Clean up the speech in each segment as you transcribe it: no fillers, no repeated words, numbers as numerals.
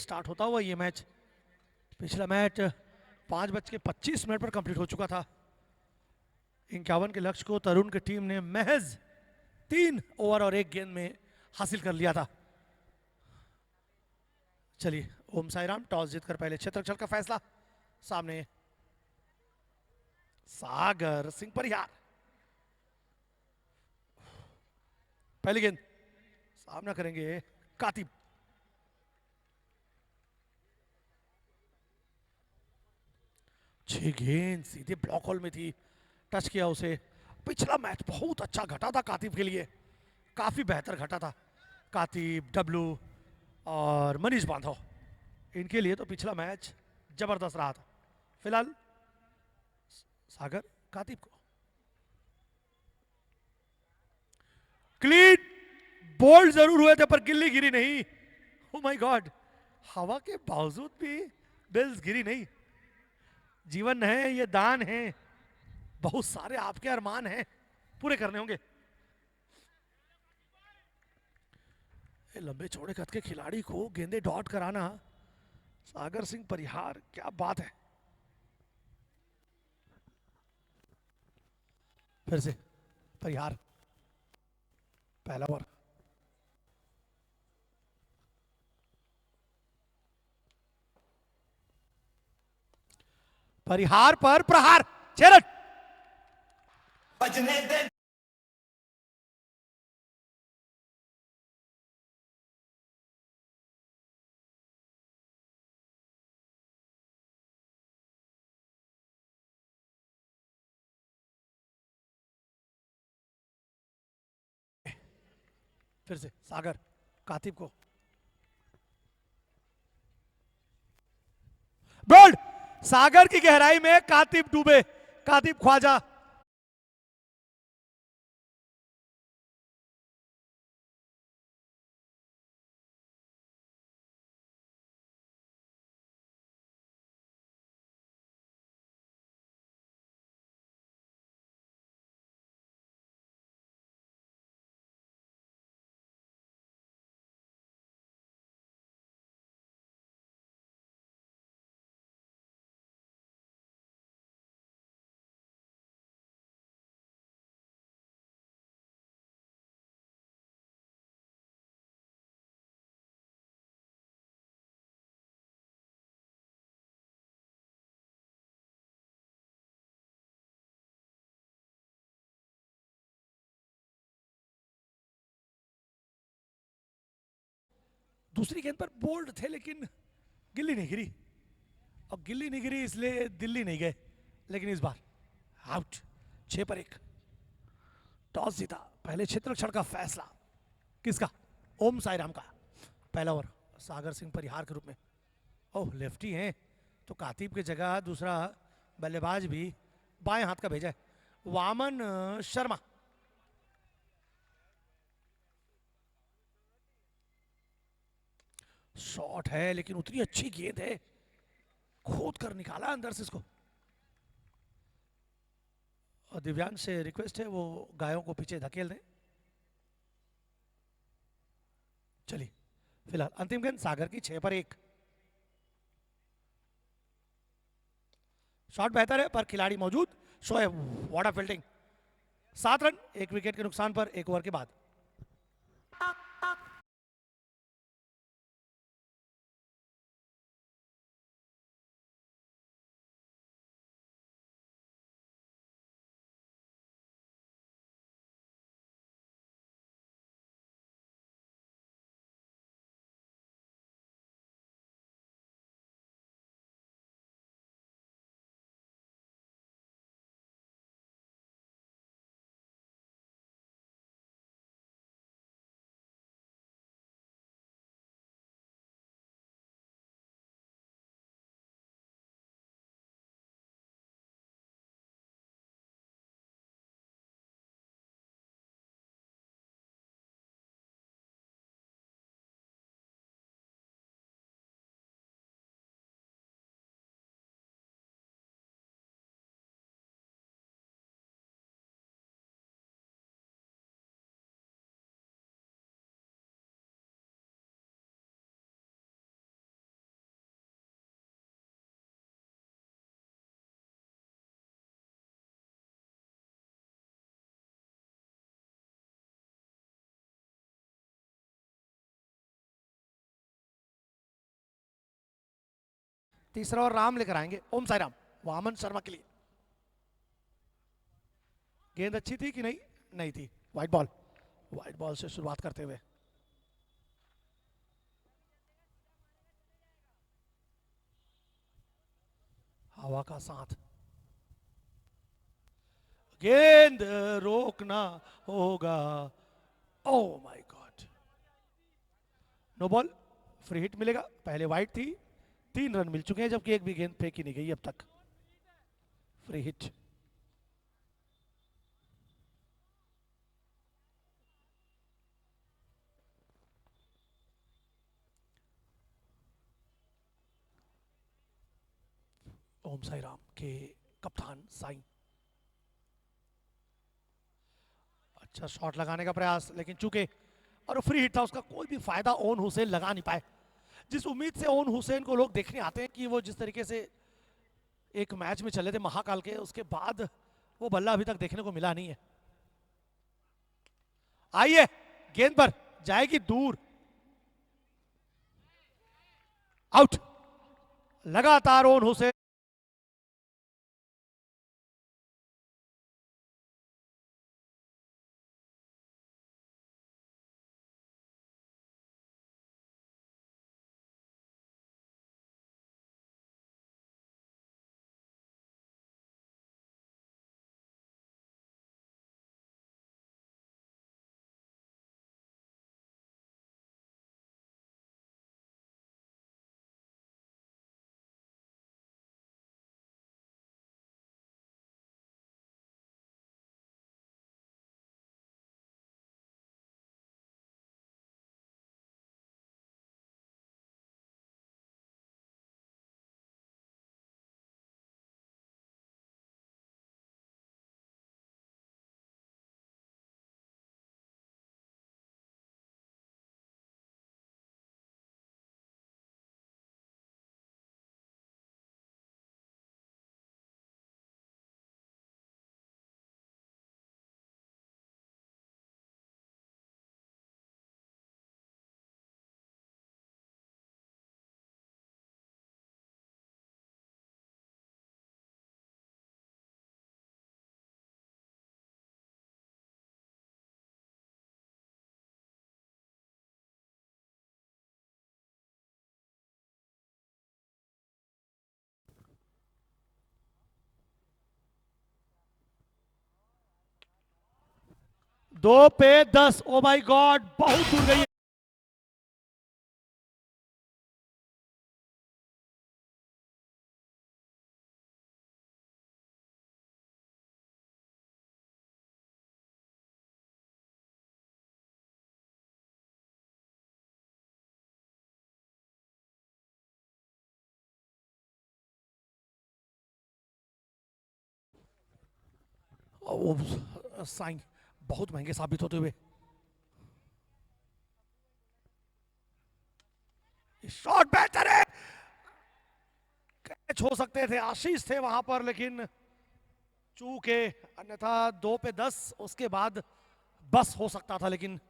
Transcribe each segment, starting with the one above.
Start होता हुआ ये मैच। पिछला मैच 5:25 पर कंप्लीट हो चुका था। 51 के लक्ष्य को तरुण की टीम ने महज 3 ओवर और 1 गेंद में हासिल कर लिया था। चलिए, ओम साईराम टॉस जीतकर पहले क्षेत्ररक्षण का फैसला। सामने सागर सिंह परिहार। पहली गेंद सामना करेंगे कातिब। छह गेंद सीधे ब्लॉक होल में थी, टच किया उसे। पिछला मैच बहुत अच्छा घटा था कातिब के लिए, काफी बेहतर घटा था। कातिब, डब्लू और मनीष बांधव, इनके लिए तो पिछला मैच जबरदस्त रहा था। फिलहाल सागर कातिब को क्लीन बोल्ड जरूर हुए थे पर गिल्ली गिरी नहीं। ओ माय गॉड, हवा के बावजूद भी बिल्स गिरी नहीं। जीवन है ये दान है, बहुत सारे आपके अरमान हैं, पूरे करने होंगे। लंबे चौड़े कद के खिलाड़ी को गेंदे डॉट कराना, सागर सिंह परिहार, क्या बात है। फिर से परिहार, पहला ओवर। परिहार पर प्रहार, 6 रन। फिर से सागर कातिब को बोल्ड, सागर की गहराई में कातिब डूबे, कातिब ख्वाजा। दूसरी गेंद पर बोल्ड थे लेकिन गिल्ली नहीं गिरी, और गिल्ली नहीं गिरी इसलिए दिल्ली नहीं गए। लेकिन इस बार आउट, 6 पर 1। टॉस जीता, पहले क्षेत्ररक्षण का फैसला किसका? ओम साईराम का। पहला ओवर सागर सिंह परिहार के रूप में। ओह, लेफ्टी हैं तो कातिब की जगह दूसरा बल्लेबाज भी बाएं हाथ का भेजा है, वामन शर्मा। शॉट है लेकिन उतनी अच्छी गेंद है, खोद कर निकाला अंदर से इसको। और दिव्यांश से रिक्वेस्ट है वो गायों को पीछे धकेल दें। चलिए, फिलहाल अंतिम गेंद सागर की, 6 पर 1। शॉट बेहतर है पर खिलाड़ी मौजूद, Shoaib, what a fielding. 7 run, 1 wicket के नुकसान पर 1 ओवर के बाद। तीसरा और राम लेकर आएंगे। ओम साई राम। वामन शर्मा के लिए गेंद अच्छी थी कि नहीं? नहीं थी। White ball. व्हाइट बॉल से शुरुआत करते हुए हवा का साथ, गेंद रोकना होगा। Oh my god, no ball. Free hit मिलेगा। पहले वाइड थी, 3 रन मिल चुके हैं जबकि एक भी गेंद फेंकी नहीं गई अब तक। Free hit. ओम साई राम के कप्तान साई। अच्छा शॉट लगाने का प्रयास, लेकिन चूके और फ्री हिट था उसका, कोई भी फायदा ओन हुसैन लगा नहीं पाए। जिस उम्मीद से ओन हुसैन को लोग देखने आते हैं कि वो जिस तरीके से एक मैच में चले थे महाकाल के, उसके बाद वो बल्ला अभी तक देखने को मिला नहीं है। आइए, गेंद पर जाएगी दूर। आउट। लगातार ओन हुसैन। दो पे 10। ओ माय गॉड, बहुत दूर गई। साइन बहुत महंगे साबित होते हुए। शॉट बेहतर है। कैच हो सकते थे, आशीष थे वहां पर, लेकिन चूके। अन्यथा 2 पे 10, उसके बाद बस हो सकता था, लेकिन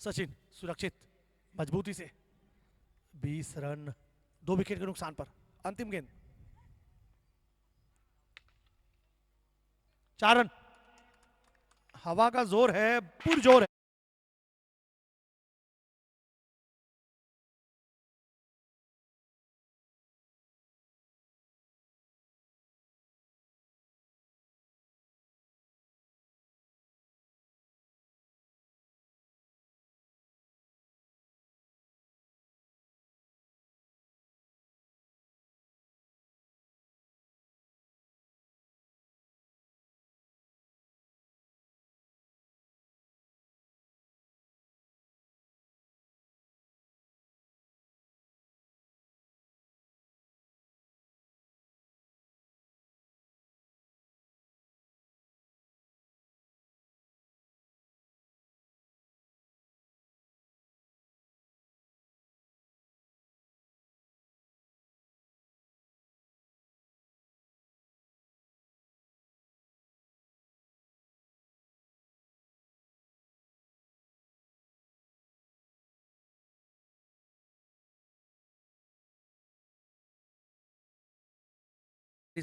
सचिन सुरक्षित मजबूती से 20 रन 2 विकेट के नुकसान पर। अंतिम गेंद 4 रन। हवा का जोर है, पुरजोर है।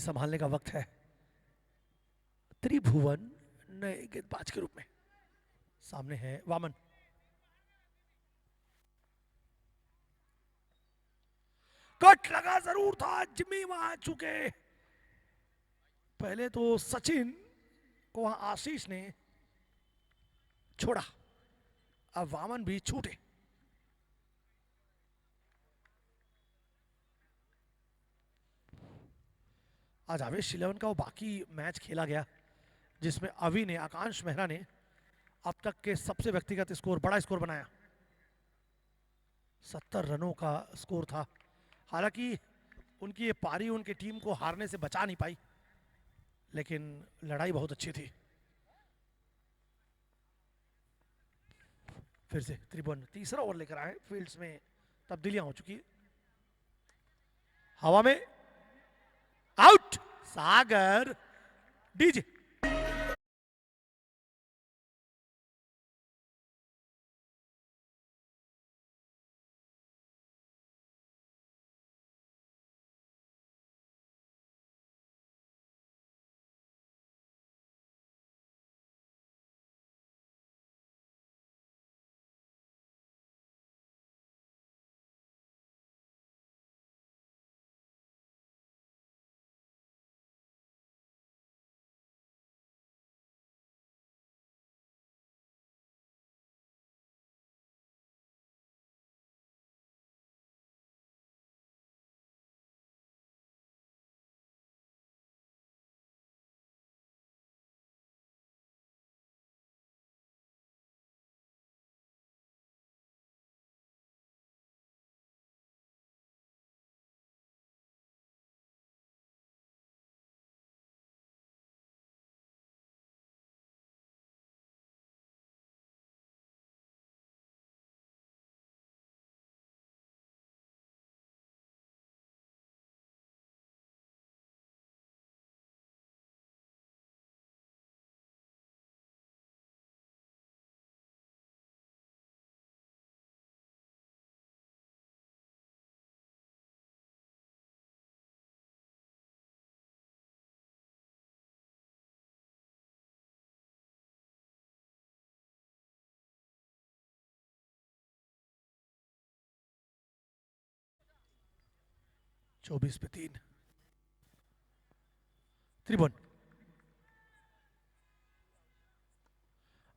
संभालने का वक्त है त्रिभुवन नए गेंदबाज के रूप में। सामने है वामन। कट लगा जरूर था, जिम्मी वहां चुके। पहले तो सचिन को वहां आशीष ने छोड़ा, अब वामन भी छूटे। आज आवेश 11 का वो बाकी मैच खेला गया जिसमें अवि ने, आकांश मेहरा ने अब तक के सबसे व्यक्तिगत स्कोर, बड़ा स्कोर बनाया। 70 रनों का स्कोर था। हालांकि उनकी ये पारी उनकी टीम को हारने से बचा नहीं पाई, लेकिन लड़ाई बहुत अच्छी थी। फिर से त्रिभुवन तीसरा ओवर लेकर आए। फील्ड्स में तब्दीलियां हो चुकी है। हवा में आउट। सागर डीजे। चौबीस पे 3। त्रिभुवन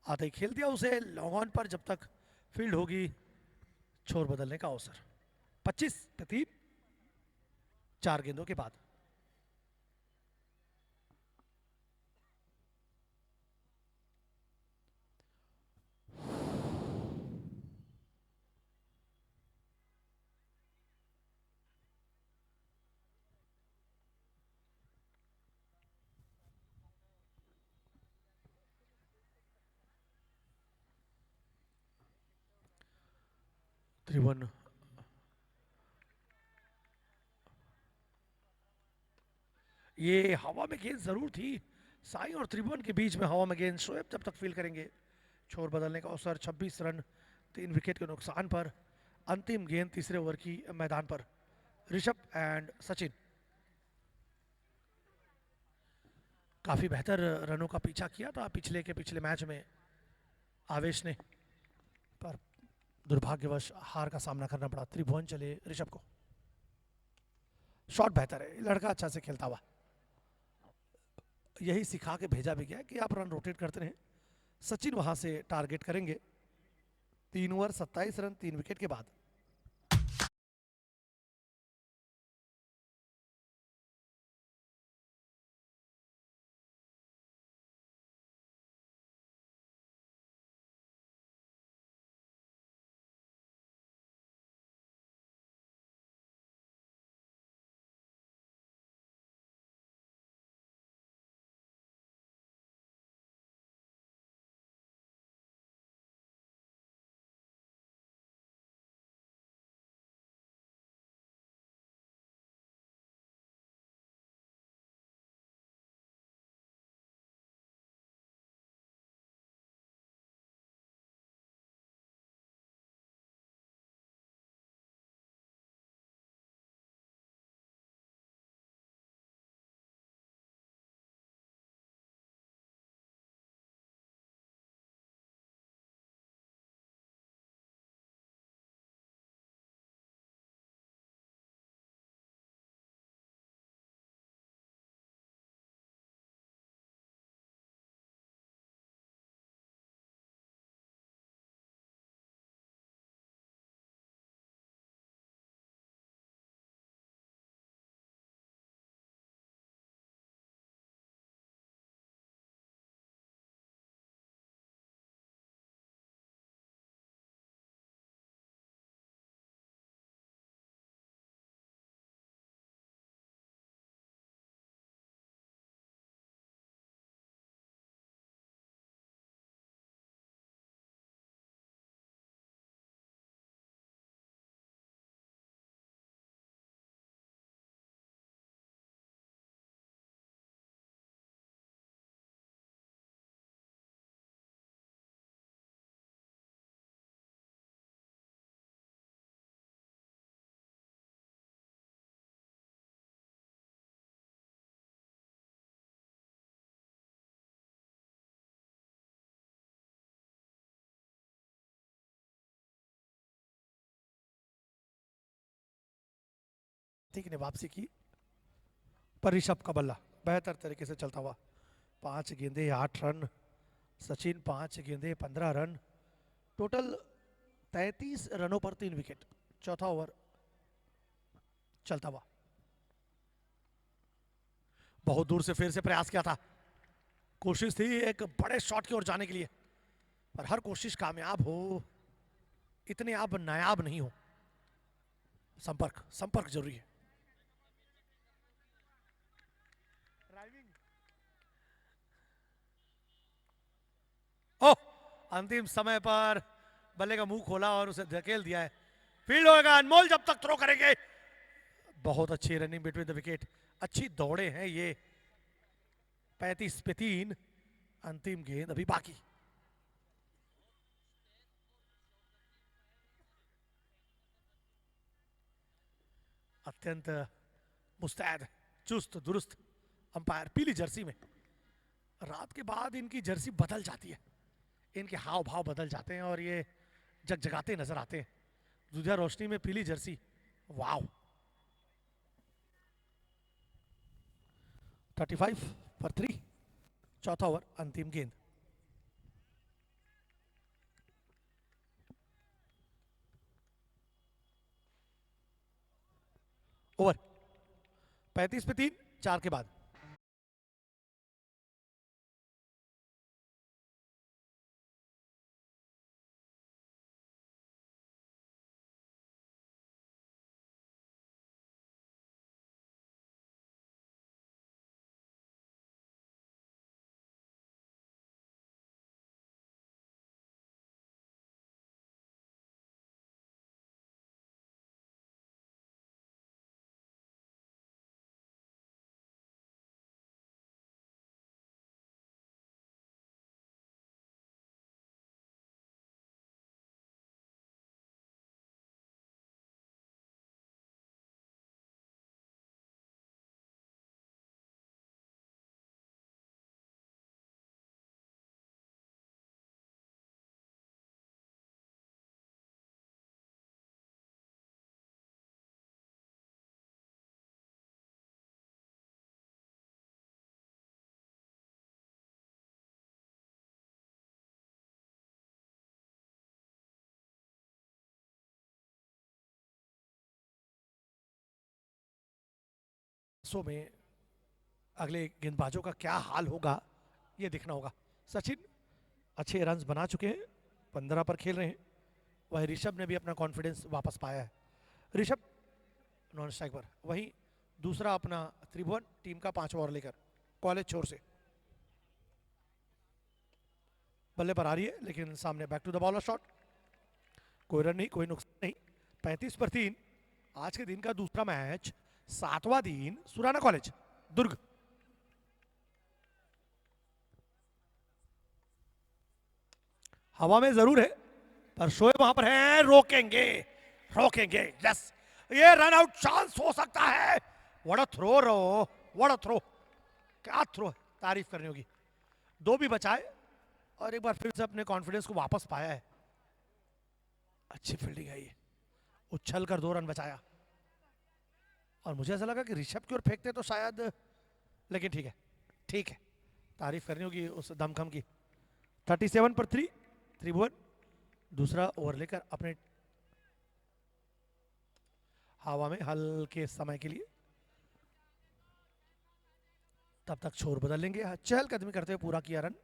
आते ही खेल दिया उसे लॉन्ग ऑन पर, जब तक फील्ड होगी छोर बदलने का अवसर। 25 पे 3, 4 गेंदों के बाद। त्रिभुवन ये हवा में गेंद जरूर थी। साई और त्रिभुवन के बीच में हवा में गेंद। शोएब जब तक फील्ड करेंगे छोर बदलने का अवसर। 26 रन 3 विकेट के नुकसान पर। अंतिम गेंद तीसरे ओवर की मैदान पर। ऋषभ एंड सचिन काफी बेहतर रनों का पीछा किया था पिछले मैच में आवेश ने, पर दुर्भाग्यवश हार का सामना करना पड़ा। त्रिभुवन चले ऋषभ को। शॉट बेहतर है, लड़का अच्छा से खेलता हुआ। यही सिखा के भेजा भी गया कि आप रन रोटेट करते रहें। सचिन वहां से टारगेट करेंगे। 3 ओवर 27 रन 3 विकेट के बाद। ठीक ने वापसी की, पर ऋषभ का बल्ला बेहतर तरीके से चलता हुआ। 5 गेंदे 8 रन, सचिन 5 गेंदे 15 रन, टोटल 33 रनों पर 3 विकेट। चौथा ओवर चलता हुआ। बहुत दूर से फिर से प्रयास किया था, कोशिश थी एक बड़े शॉट की ओर जाने के लिए, पर हर कोशिश कामयाब हो इतने आप नायाब नहीं हो। संपर्क संपर्क जरूरी है। ओह, अंतिम समय पर बल्ले का मुंह खोला और उसे धकेल दिया है। फील्ड होगा अनमोल जब तक थ्रो करेंगे। बहुत अच्छी रनिंग बिटवीन द विकेट, अच्छी दौड़े हैं ये। 35 पे 3, अंतिम गेंद अभी बाकी। अत्यंत मुस्तैद, चुस्त दुरुस्त अंपायर पीली जर्सी में। रात के बाद इनकी जर्सी बदल जाती है, इनके हाव भाव बदल जाते हैं और ये जगजगाते नजर आते हैं। दुधिया रोशनी में पीली जर्सी, वाव। 35 पर 3, चौथा ओवर अंतिम गेंद। ओवर 35 पे 3, 4 के बाद। में अगले गेंदबाजों का क्या हाल होगा ये देखना होगा। सचिन अच्छे रन्स बना चुके हैं, 15 पर खेल रहे हैं। वही ऋषभ ने भी अपना कॉन्फिडेंस वापस पाया है। ऋषभ नॉन स्ट्राइक पर, वहीं दूसरा अपना त्रिभुवन टीम का 5वां ओवर लेकर कॉलेज छोर से बल्ले पर आ रही है, लेकिन सामने back to the bowler shot. कोई रन नहीं, कोई नुकसान नहीं। 35 पर 3, आज के दिन का दूसरा मैच, 7वां दिन, सुराना कॉलेज दुर्ग। हवा में जरूर है, पर शोएब वहां पर है, रोकेंगे रोकेंगे। यस, ये रन आउट चांस हो सकता है। व्हाट अ थ्रो रो, व्हाट अ थ्रो, क्या थ्रो, तारीफ करनी होगी। 2 भी बचाए और एक बार फिर से अपने कॉन्फिडेंस को वापस पाया है। अच्छी फील्डिंग है ये, उछल कर 2 रन बचाया। और मुझे ऐसा लगा कि ऋषभ की ओर फेंकते तो शायद, लेकिन ठीक है, ठीक है, तारीफ करनी होगी उस दमखम की। 37 पर 3, त्रिभुवन दूसरा ओवर लेकर अपने हवा में हल्के समय के लिए, तब तक छोर बदल लेंगे। चहलकदमी करते हुए पूरा किया रन।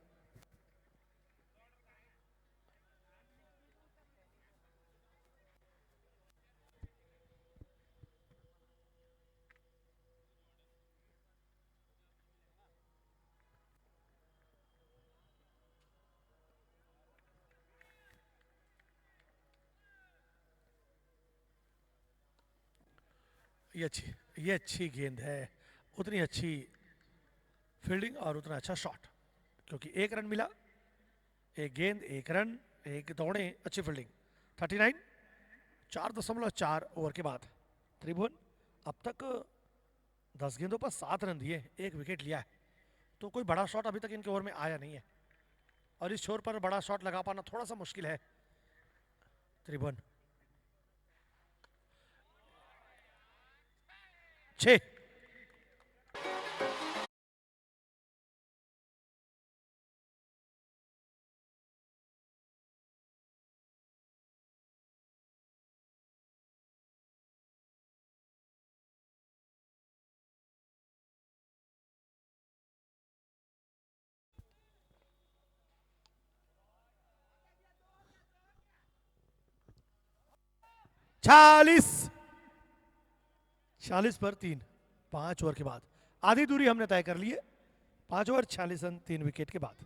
ये अच्छी गेंद है, उतनी अच्छी फील्डिंग और उतना अच्छा शॉट, क्योंकि 1 रन मिला। 1 गेंद 1 रन, 1 दौड़े, अच्छी फील्डिंग। 39, 4.4 ओवर के बाद त्रिभुवन अब तक 10 गेंदों पर 7 रन दिए, 1 विकेट लिया है। तो कोई बड़ा शॉट अभी तक इनके ओवर में आया नहीं है, और इस छोर पर बड़ा शॉट लगा पाना थोड़ा सा मुश्किल है। त्रिभुवन 6। चालीस 40 पर 3, 5 ओवर के बाद आधी दूरी हमने तय कर ली है। 5 ओवर 46 रन 3 विकेट के बाद।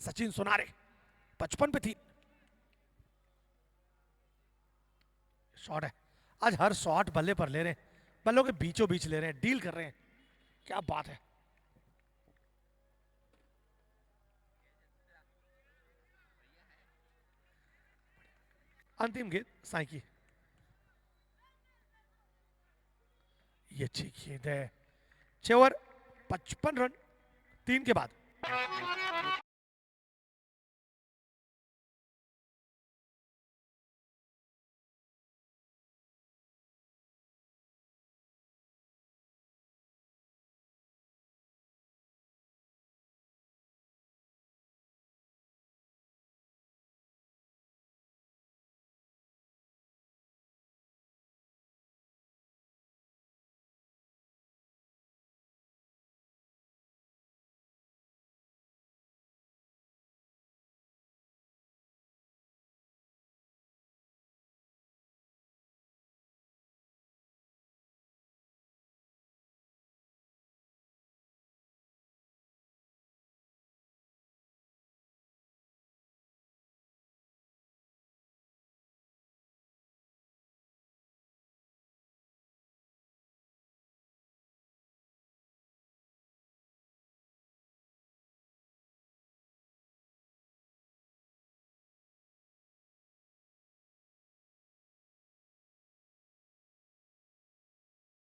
सचिन सोनारे 55 पे 3 शॉट है। आज हर शॉट बल्ले पर ले रहे हैं, बल्लों के बीचों बीच ले रहे हैं, डील कर रहे हैं। क्या बात है। अंतिम गेंद साई की, ये अच्छी गेंद है। 6 ओवर 55 रन 3 के बाद।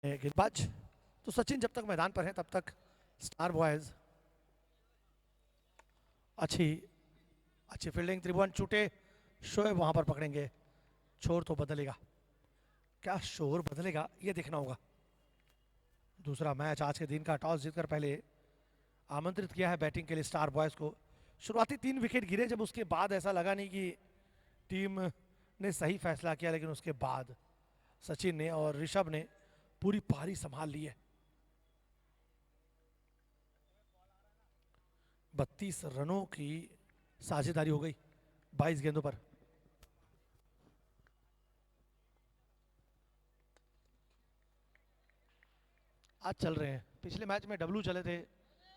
गेंदबाज तो सचिन जब तक मैदान पर है तब तक स्टार बॉयज अच्छी अच्छी फील्डिंग, त्रिभुवन छूटे, शोएब वहां पर पकड़ेंगे। शोर तो बदलेगा, क्या शोर बदलेगा ये देखना होगा। दूसरा मैच आज के दिन का, टॉस जीतकर पहले आमंत्रित किया है बैटिंग के लिए स्टार बॉयज को। शुरुआती 3 विकेट गिरे, जब उसके बाद ऐसा लगा नहीं कि टीम ने सही फैसला किया, लेकिन उसके बाद सचिन ने और ऋषभ ने पूरी पारी संभाल ली है। 32 रनों की साझेदारी हो गई 22 गेंदों पर। आज चल रहे हैं, पिछले मैच में डब्लू चले थे,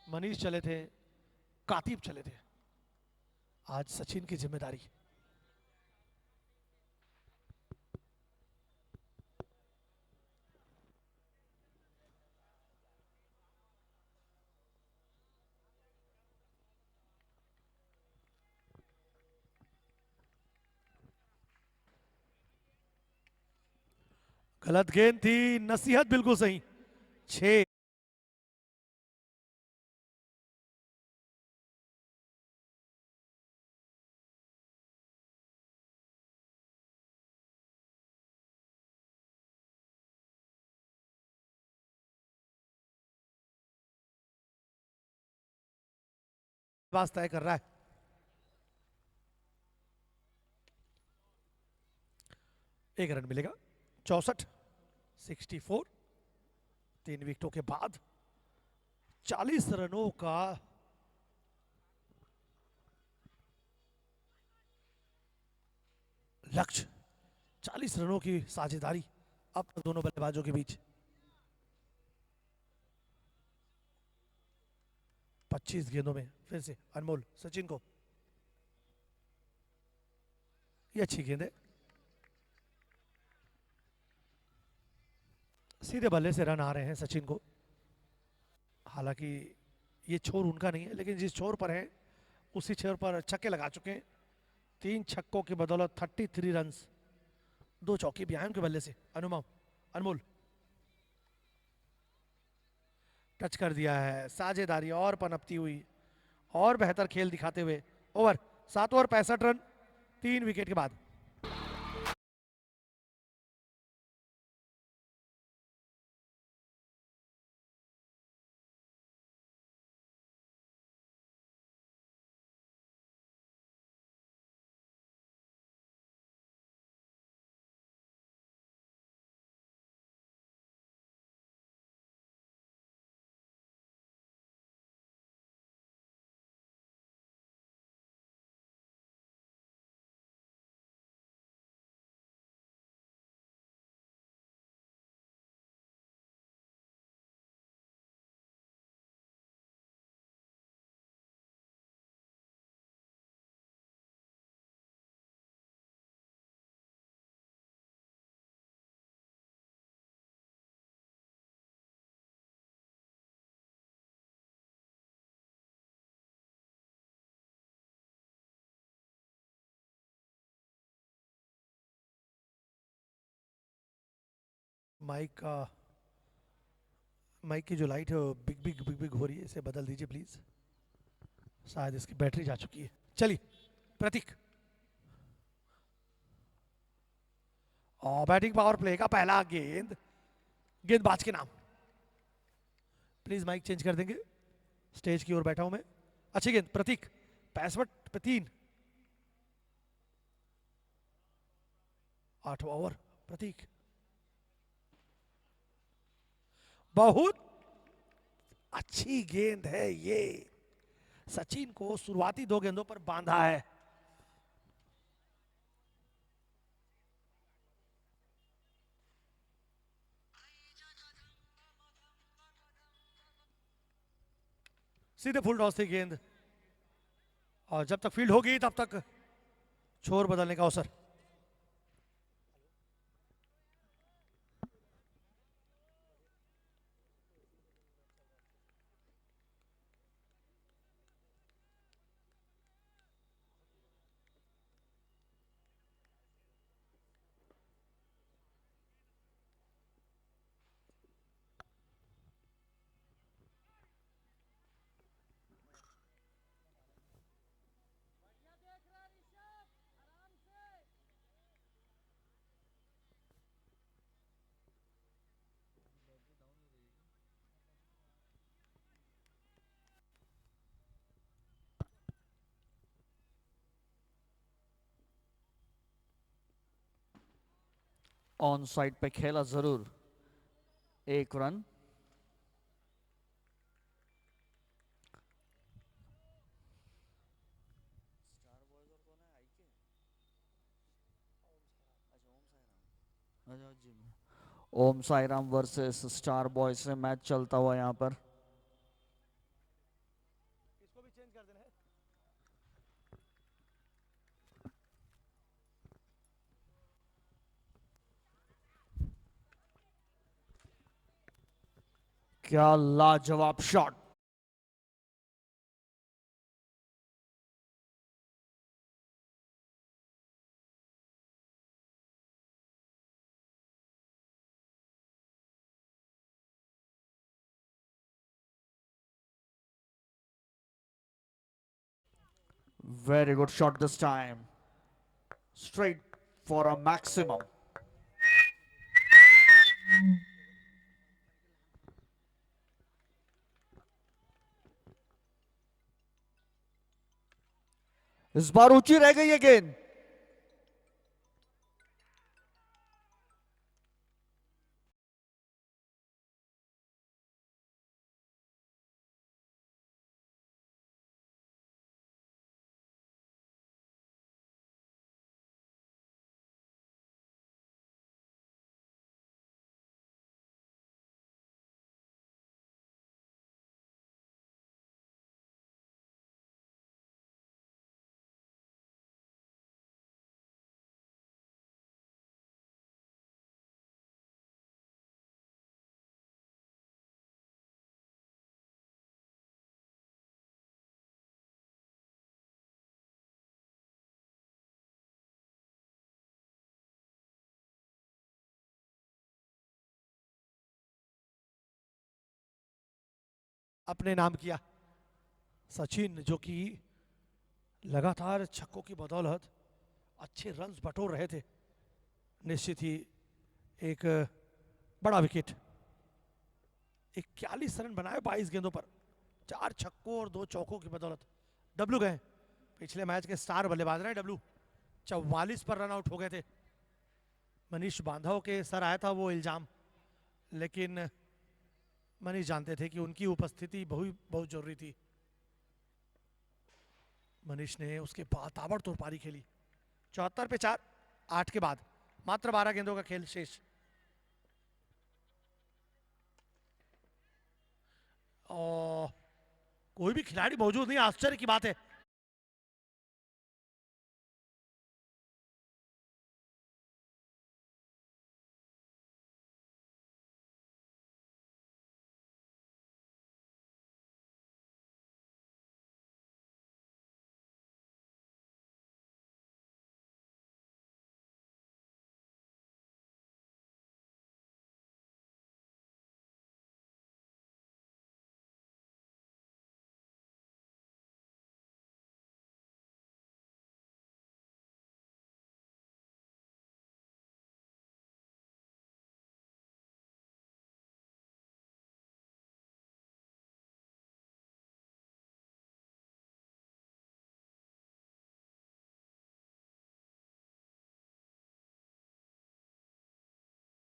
मनीष चले थे, कातिब चले थे, आज सचिन की जिम्मेदारी। गलत गेंद थी, नसीहत बिल्कुल सही। 6। पास तय कर रहा है। एक रन मिलेगा, 64, 64। 3 विकेटों के बाद 40 रनों का लक्ष्य, 40 रनों की साझेदारी अब तक दोनों बल्लेबाजों के बीच। 25 गेंदों में फिर से अनमोल सचिन को, ये अच्छी गेंद है, सीधे बल्ले से रन आ रहे हैं सचिन को। हालांकि ये छोर उनका नहीं है, लेकिन जिस छोर पर है उसी छोर पर छक्के लगा चुके हैं। 3 छक्कों की बदौलत 33 रन, 2 चौके भी आए उनके बल्ले से। अनमोल टच कर दिया है, साझेदारी और पनपती हुई और बेहतर खेल दिखाते हुए। ओवर 7 ओवर 65 रन 3 विकेट के बाद। माइक का, माइक की जो लाइट है वो बिग बिग बिग बिग हो रही है, इसे बदल दीजिए प्लीज, शायद इसकी बैटरी जा चुकी है। चलिए प्रतीक, और बैटिंग पावर प्ले का पहला गेंद, गेंदबाज के नाम। प्लीज माइक चेंज कर देंगे, स्टेज की ओर बैठा हूं मैं। अच्छी गेंद प्रतीक, 65 पे 3। 8वां ओवर प्रतीक, बहुत अच्छी गेंद है ये, सचिन को शुरुआती 2 गेंदों पर बांधा है। सीधे फुल टॉस थी गेंद, और जब तक फील्ड होगी तब तक छोर बदलने का अवसर। ऑन साइड पे खेला जरूर, 1 run. Om Sairam versus star boy से मैच चलता हुआ यहाँ पर। इसको भी चेंज कर देना है। क्या लाजवाब shot. Very good shot this time. Straight for a maximum. इस बार ऊंची रह गई है गेंद। अपने नाम किया सचिन, जो कि लगातार छक्कों की बदौलत अच्छे रन्स बटोर रहे थे। निश्चित ही एक बड़ा विकेट। 41 रन बनाए 22 गेंदों पर, 4 छक्कों और 2 चौकों की बदौलत। डब्लू गए, पिछले मैच के स्टार बल्लेबाज रहे डब्लू। 44 पर रन आउट हो गए थे। मनीष बांधव के सर आया था वो इल्जाम, लेकिन मनीष जानते थे कि उनकी उपस्थिति बहुत जरूरी थी। मनीष ने उसके बाद ताबड़तोड़ पारी खेली। 74 पे 4, 8 के बाद मात्र 12 गेंदों का खेल शेष। और कोई भी खिलाड़ी मौजूद नहीं, आश्चर्य की बात है।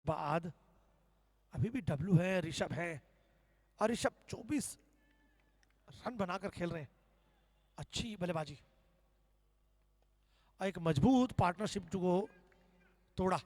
बाद अभी भी डब्लू है, ऋषभ है, और ऋषभ 24 रन बनाकर खेल रहे हैं। अच्छी बल्लेबाजी और एक मजबूत पार्टनरशिप को तोड़ा।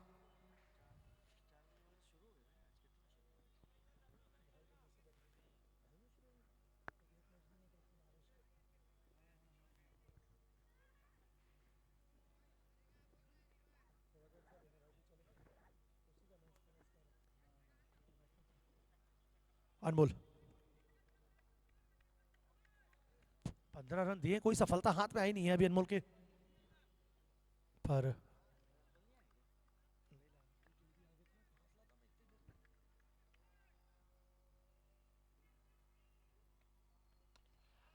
अनमोल 15 रन दिए, कोई सफलता हाथ में आई नहीं है अभी अनमोल के। पर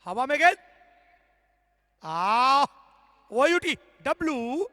हवा में गेंद, वो यूटी डब्लू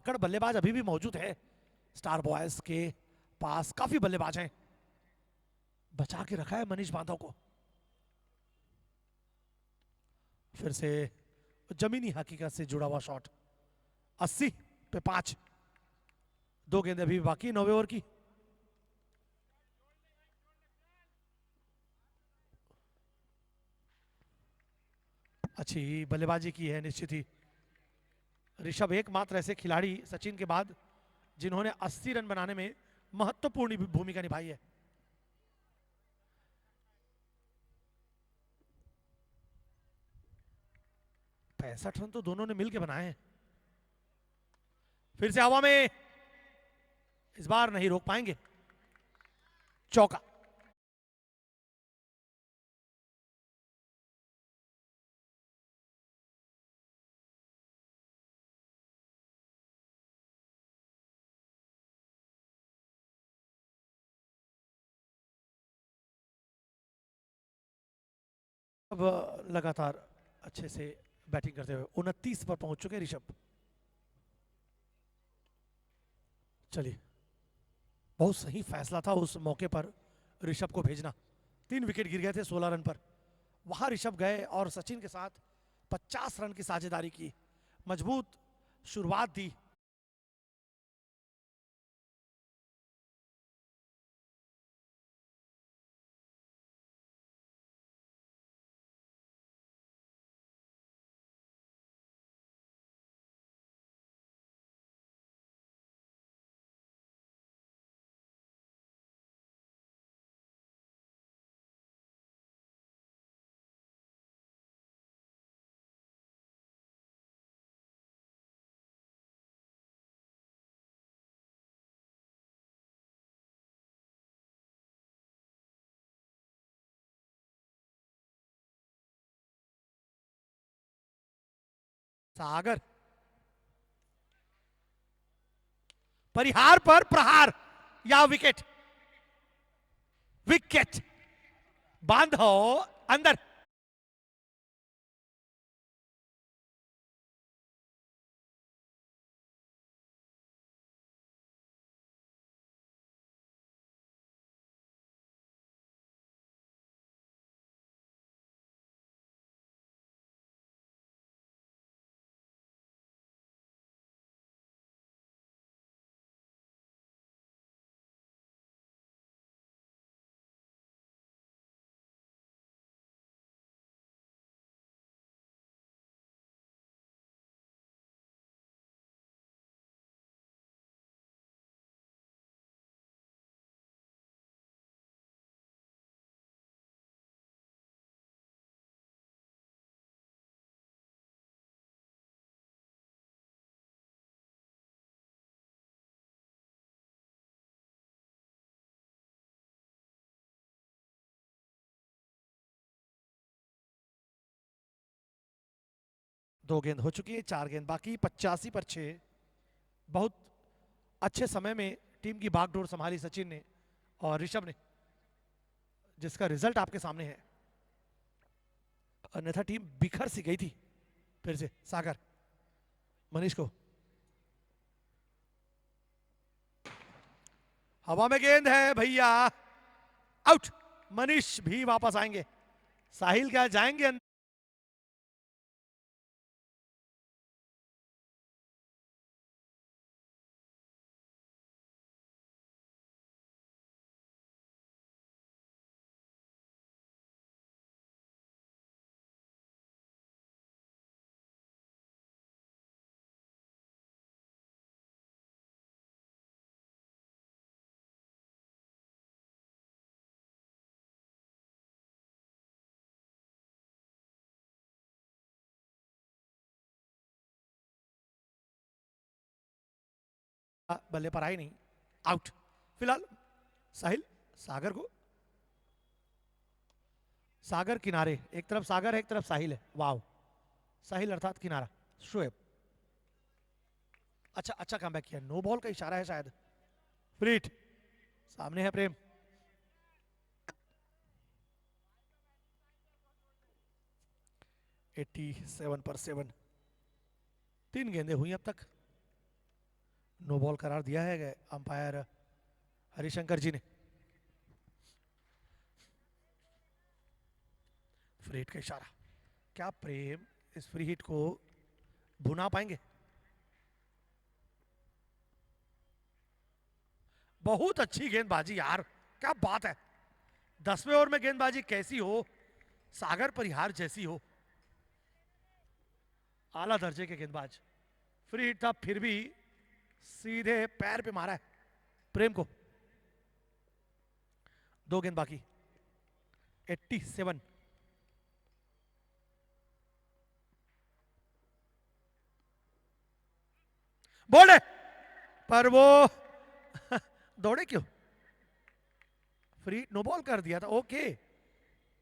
कड़ बल्लेबाज अभी भी मौजूद है स्टार बॉयज के पास, काफी बल्लेबाज हैं। बचा के रखा है मनीष बांधव को। फिर से जमीनी हकीकत से जुड़ा हुआ शॉट। 80 पे 5। 2 गेंदें अभी भी बाकी 9वें ओवर की। अच्छी बल्लेबाजी की है निश्चित ही। ऋषभ एकमात्र ऐसे खिलाड़ी सचिन के बाद जिन्होंने 80 रन बनाने में महत्वपूर्ण भूमिका निभाई है। पैंसठ रन तो दोनों ने मिलकर बनाए हैं। फिर से हवा में, इस बार नहीं रोक पाएंगे। चौका। अब लगातार अच्छे से बैटिंग करते हुए 29 पर पहुंच चुके ऋषभ। चलिए, बहुत सही फैसला था उस मौके पर ऋषभ को भेजना। 3 विकेट गिर गए थे 16 रन पर। वहां ऋषभ गए और सचिन के साथ 50 रन की साझेदारी की, मजबूत शुरुआत दी। सागर, परिहार पर प्रहार या विकेट। विकेट बांधो अंदर। दो गेंद हो चुकी है, 4 गेंद बाकी। 85 पर 6। बहुत अच्छे समय में टीम की बागडोर संभाली सचिन ने और ऋषभ ने, जिसका रिजल्ट आपके सामने है। अन्यथा टीम बिखर सी गई थी। फिर से सागर, मनीष को, हवा में गेंद है भैया, आउट। मनीष भी वापस आएंगे। साहिल क्या जाएंगे अंदर? बल्ले पर आई नहीं, आउट। फिलहाल साहिल, सागर को, सागर किनारे, एक तरफ सागर है एक तरफ साहिल है। वाव, साहिल अर्थात किनारा शोएब। अच्छा अच्छा कमबैक किया। नो बॉल का इशारा है शायद। फ्लीट सामने है प्रेम। एट्टी 7 पर 7। 3 गेंदें हुई अब तक। नो बॉल करार दिया है अंपायर हरिशंकर जी ने। फ्री हिट का इशारा, क्या प्रेम इस फ्री हिट को भुना पाएंगे? बहुत अच्छी गेंदबाजी यार, क्या बात है। 10वें ओवर में गेंदबाजी कैसी हो, सागर परिहार जैसी हो, आला दर्जे के गेंदबाज। फ्री हिट था फिर भी सीधे पैर पे मारा है प्रेम को। 2 गेंद बाकी, 87। बोल्ड है, पर वो दौड़े क्यों? फ्री नो बॉल कर दिया था, ओके।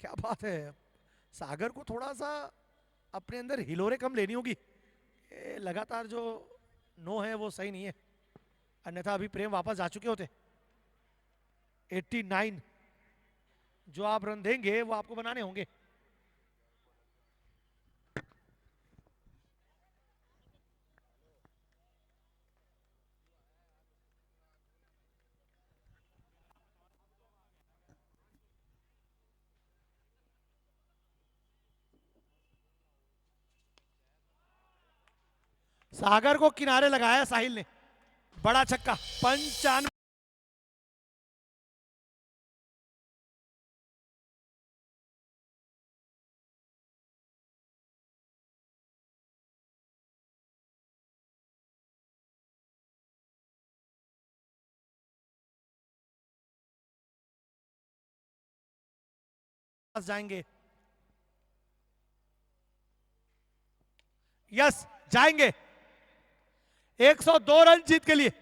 क्या बात है, सागर को थोड़ा सा अपने अंदर हिलोरे कम लेनी होगी। लगातार जो नो है वो सही नहीं है, अन्यथा अभी प्रेम वापस जा चुके होते। 89, जो आप रन देंगे वो आपको बनाने होंगे। सागर को किनारे लगाया साहिल ने, बड़ा छक्का। 95। जाएंगे, यस जाएंगे। 102 रन जीत के लिए।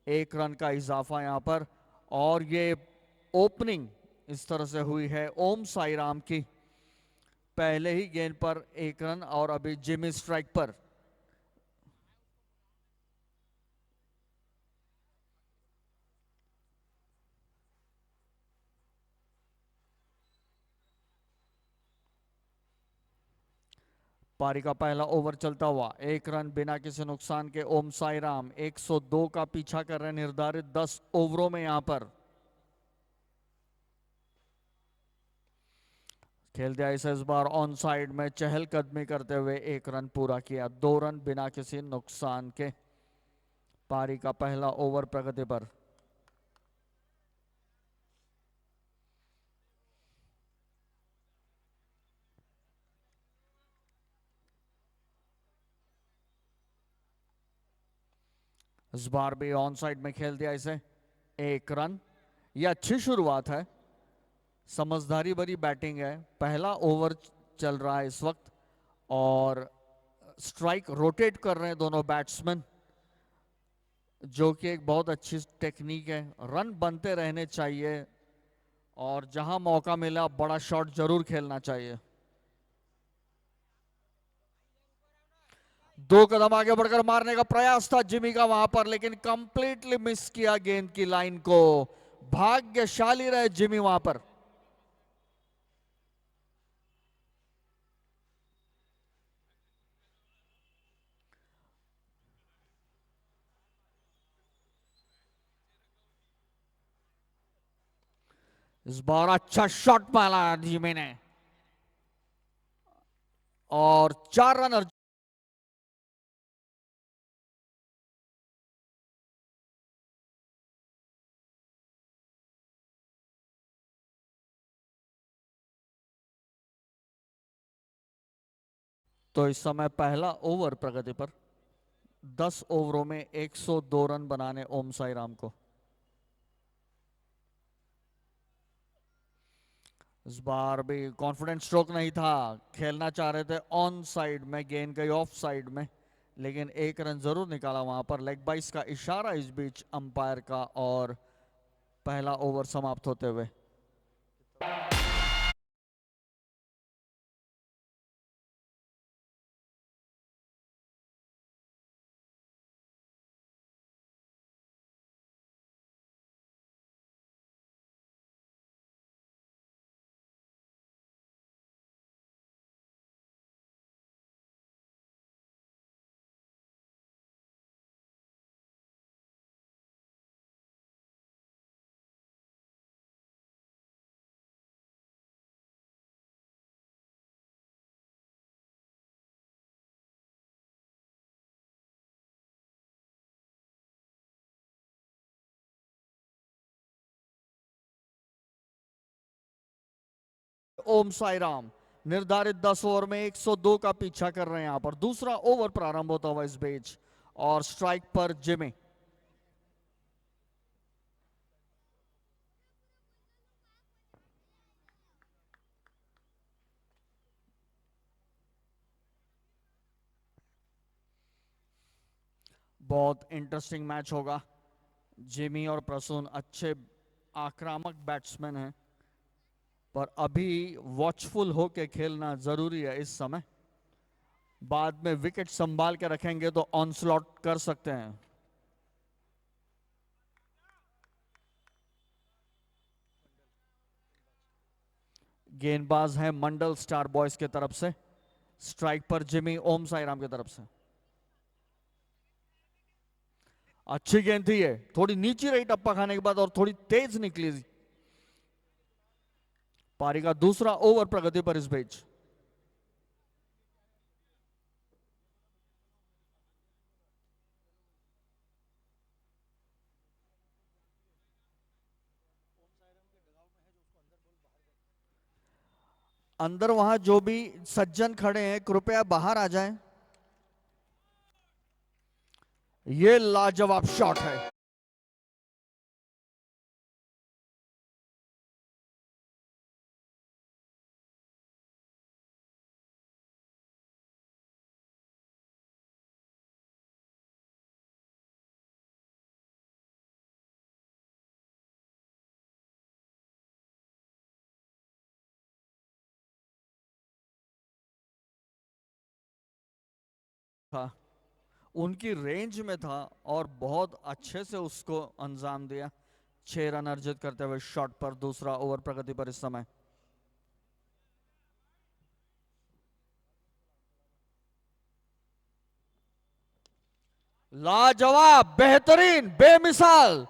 1 रन का इजाफा यहां पर। और ये ओपनिंग इस तरह से हुई है ओम साई राम की। पहले ही गेंद पर 1 रन और अभी जिमी स्ट्राइक पर। पारी का पहला ओवर चलता हुआ, 1 रन बिना किसी नुकसान के ओम साई राम 102 का पीछा कर रहे हैं निर्धारित 10 ओवरों में। यहां पर खेलते ऐसे इस बार ऑन साइड में चहलकदमी करते हुए 1 रन पूरा किया, 2 रन बिना किसी नुकसान के। पारी का पहला ओवर प्रगति पर। इस बार भी ऑन साइड में खेल दिया इसे, 1 रन। यह अच्छी शुरुआत है, समझदारी भरी बैटिंग है। पहला ओवर चल रहा है इस वक्त और स्ट्राइक रोटेट कर रहे हैं दोनों बैट्समैन, जो कि एक बहुत अच्छी टेक्निक है। रन बनते रहने चाहिए और जहां मौका मिला बड़ा शॉट जरूर खेलना चाहिए। 2 कदम आगे बढ़कर मारने का प्रयास था जिमी का वहां पर, लेकिन कंप्लीटली मिस किया गेंद की लाइन को। भाग्यशाली रहे जिमी वहां पर। इस बार अच्छा शॉट मारा जिमी ने और 4 रन। तो इस समय पहला ओवर प्रगति पर, 10 ओवरों में 102 रन बनाने ओम साई राम को। इस बार भी कॉन्फिडेंट स्ट्रोक नहीं था, खेलना चाह रहे थे ऑन साइड में, गेंद गई ऑफ साइड में, लेकिन 1 रन जरूर निकाला वहां पर। लेग बाइस का इशारा इस बीच अंपायर का और पहला ओवर समाप्त होते हुए। ओम साई राम निर्धारित 10 ओवर में 102 का पीछा कर रहे हैं यहां पर। दूसरा ओवर प्रारंभ होता हुआ इस बीच और स्ट्राइक पर जिमी। बहुत इंटरेस्टिंग मैच होगा। जिमी और प्रसून अच्छे आक्रामक बैट्समैन हैं, पर अभी वॉचफुल होके खेलना जरूरी है इस समय। बाद में विकेट संभाल के रखेंगे तो ऑनस्लॉट कर सकते हैं। गेंदबाज है मंडल स्टार बॉयज की तरफ से। स्ट्राइक पर जिमी ओम साई राम की तरफ से। अच्छी गेंद थी ये, थोड़ी नीची रही टप्पा खाने के बाद और थोड़ी तेज निकली। पारी का दूसरा ओवर प्रगति पर इस बीच। अंदर वहां जो भी सज्जन खड़े हैं कृपया बाहर आ जाएं। ये लाजवाब शॉट है। था, उनकी रेंज में था और बहुत अच्छे से उसको अंजाम दिया, 6 रन अर्जित करते हुए शॉट पर दूसरा ओवर प्रगति पर इस समय। लाजवाब, बेहतरीन, बेमिसाल।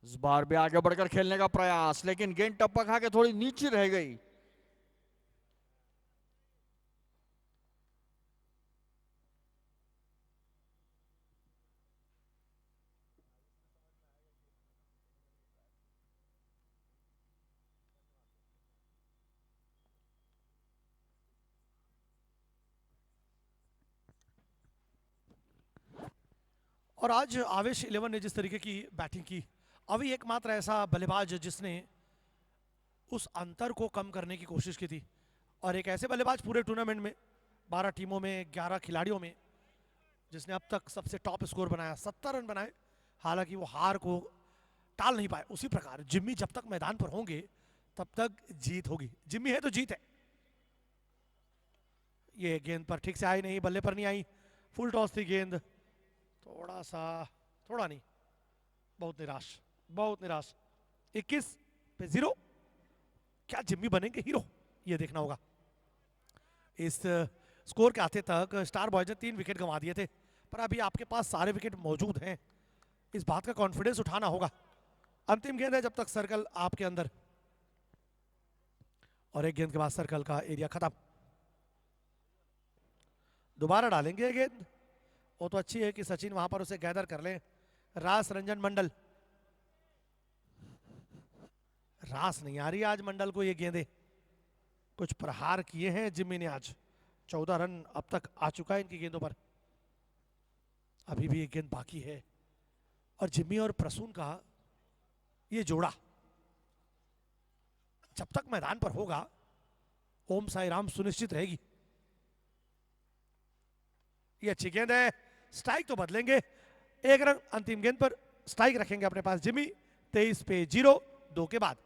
इस बार भी आगे बढ़कर खेलने का प्रयास, लेकिन गेंद टप्पा खा के थोड़ी नीचे रह गई। और आज आवेश 11 ने जिस तरीके की बैटिंग की, अभी एकमात्र ऐसा बल्लेबाज जिसने उस अंतर को कम करने की कोशिश की थी, और एक ऐसे बल्लेबाज पूरे टूर्नामेंट में 12 टीमों में 11 खिलाड़ियों में जिसने अब तक सबसे टॉप स्कोर बनाया, 70 रन बनाए। हालांकि वो हार को टाल नहीं पाए। उसी प्रकार जिम्मी जब तक मैदान पर होंगे तब तक जीत होगी। जिम्मी है तो जीत है। ये गेंद पर ठीक से आई नहीं, बल्ले पर नहीं आई, फुल टॉस थी गेंद। थोड़ा सा, थोड़ा नहीं, बहुत निराश, बहुत निराश। 21 पे 0। क्या जिम्मी बनेंगे हीरो, ये देखना होगा। इस स्कोर के आते तक स्टार बॉयज ने 3 विकेट गंवा दिए थे, पर अभी आपके पास सारे विकेट मौजूद हैं। इस बात का कॉन्फिडेंस उठाना होगा। अंतिम गेंद है जब तक सर्कल आपके अंदर, और एक गेंद के बाद सर्कल का एरिया खत्म। दोबारा डालेंगे गेंद। वो तो अच्छी है कि सचिन वहां पर उसे गैदर कर ले। रास रंजन मंडल, रास नहीं आ रही आज मंडल को ये गेंदे। कुछ प्रहार किए हैं जिम्मी ने आज। 14 रन अब तक आ चुका है इनकी गेंदों पर। अभी भी एक गेंद बाकी है, और जिम्मी और प्रसून का ये जोड़ा जब तक मैदान पर होगा, ओम साई राम सुनिश्चित रहेगी। ये अच्छी गेंद है, स्ट्राइक तो बदलेंगे। 1 रन अंतिम गेंद पर स्ट्राइक रखेंगे अपने पास जिम्मी। 23 पे 0, 2 के बाद।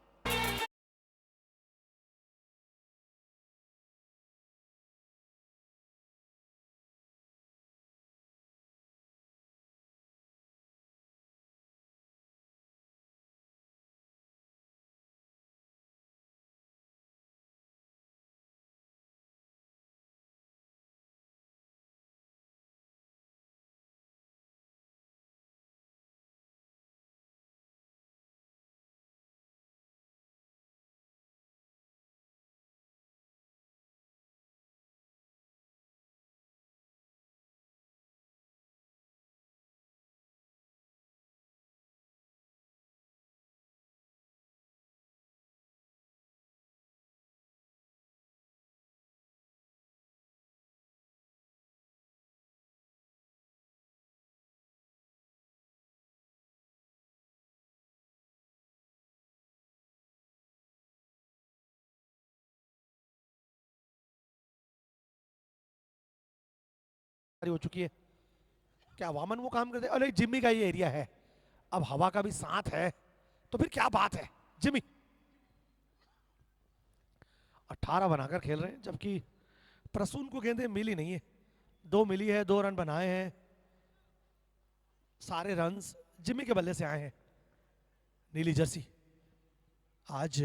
हो चुकी है। क्या वामन वो काम करते? अरे जिम्मी का ये एरिया है, अब हवा का भी साथ है, तो फिर क्या बात है। जिम्मी 18 बनाकर खेल रहे हैं, जबकि प्रसून को गेंदें मिली नहीं है। 2 मिली है, 2 रन बनाए हैं। सारे रन्स जिम्मी के बल्ले से आए हैं। नीली जर्सी, आज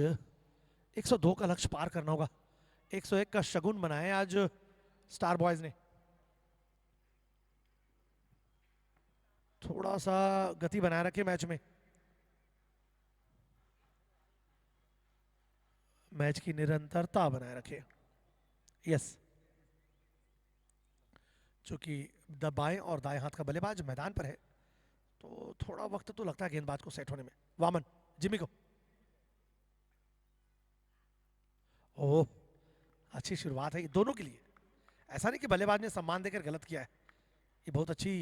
102 का लक्ष्य पार करना होगा। 101 का शगुन बनाए आज स्टार बॉयज ने। थोड़ा सा गति बनाए रखे मैच में। मैच की निरंतरता बनाए रखे। यस, चूंकि बाएं और दाएं हाथ का बल्लेबाज मैदान पर है तो थोड़ा वक्त तो लगता है गेंदबाज को सेट होने में। वामन, जिमी को। ओह, अच्छी शुरुआत है ये दोनों के लिए। ऐसा नहीं कि बल्लेबाज ने सम्मान देकर गलत किया है, ये बहुत अच्छी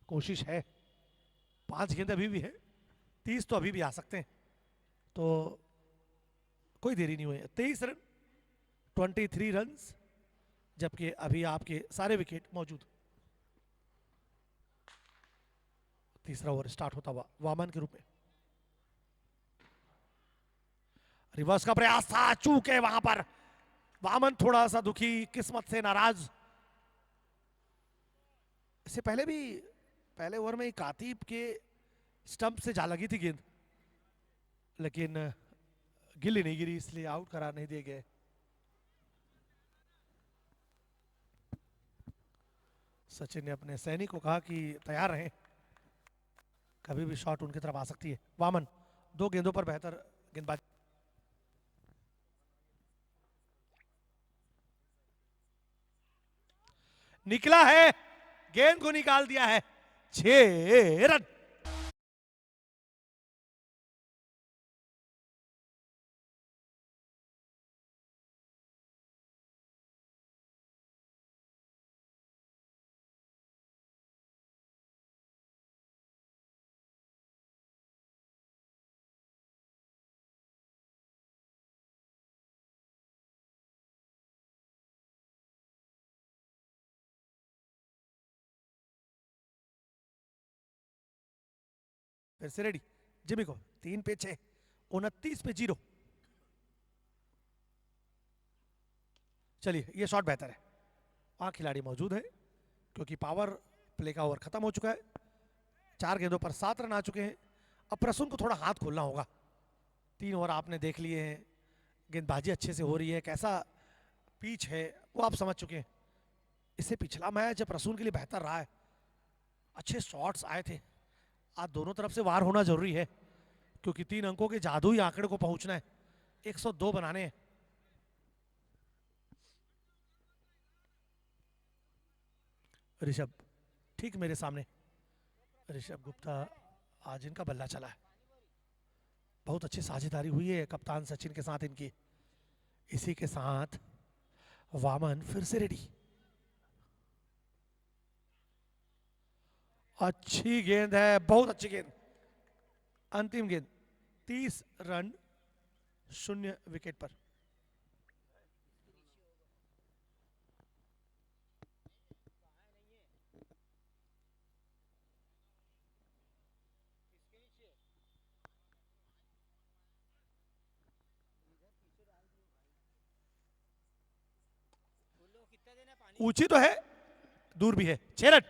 कोशिश है। 5 गेंद अभी भी है, 30 तो अभी भी आ सकते हैं, तो कोई देरी नहीं हुई है। 23 रन, 23 रन, जबकि अभी आपके सारे विकेट मौजूद। तीसरा ओवर स्टार्ट होता हुआ वामन के रूप में। रिवर्स का प्रयास था, चूक है वहां पर। वामन थोड़ा सा दुखी, किस्मत से नाराज। इससे पहले भी पहले ओवर में कातिब के स्टंप से जा लगी थी गेंद, लेकिन गिल्ली नहीं गिरी, इसलिए आउट करार नहीं दिए गए। सचिन ने अपने सैनिक को कहा कि तैयार रहें, कभी भी शॉट उनकी तरफ आ सकती है। वामन 2 गेंदों पर बेहतर गेंदबाज। निकला है, गेंद को निकाल दिया है। 6 रन। फिर से रेडी, जिमी को 3 पे 6, 29 पे 0। चलिए, ये शॉट बेहतर है, वहां खिलाड़ी मौजूद है, क्योंकि पावर प्ले का ओवर खत्म हो चुका है। 4 गेंदों पर 7 रन आ चुके हैं। अब प्रसून को थोड़ा हाथ खोलना होगा। 3 ओवर आपने देख लिए हैं, गेंदबाजी अच्छे से हो रही है, कैसा पिच है वो आप समझ चुके हैं। इससे पिछला मैच प्रसून के लिए बेहतर रहा है, अच्छे शॉट्स आए थे। आज दोनों तरफ से वार होना जरूरी है, क्योंकि 3 अंकों के जादुई आंकड़े को पहुंचना है, 102 बनाने हैं। ऋषभ ठीक मेरे सामने, ऋषभ गुप्ता, आज इनका बल्ला चला है। बहुत अच्छी साझेदारी हुई है कप्तान सचिन के साथ इनकी। इसी के साथ वामन फिर से रेडी। अच्छी गेंद है, बहुत अच्छी गेंद, अंतिम गेंद। 30 रन 0 विकेट पर। ऊंची तो है, दूर भी है। 6 रन।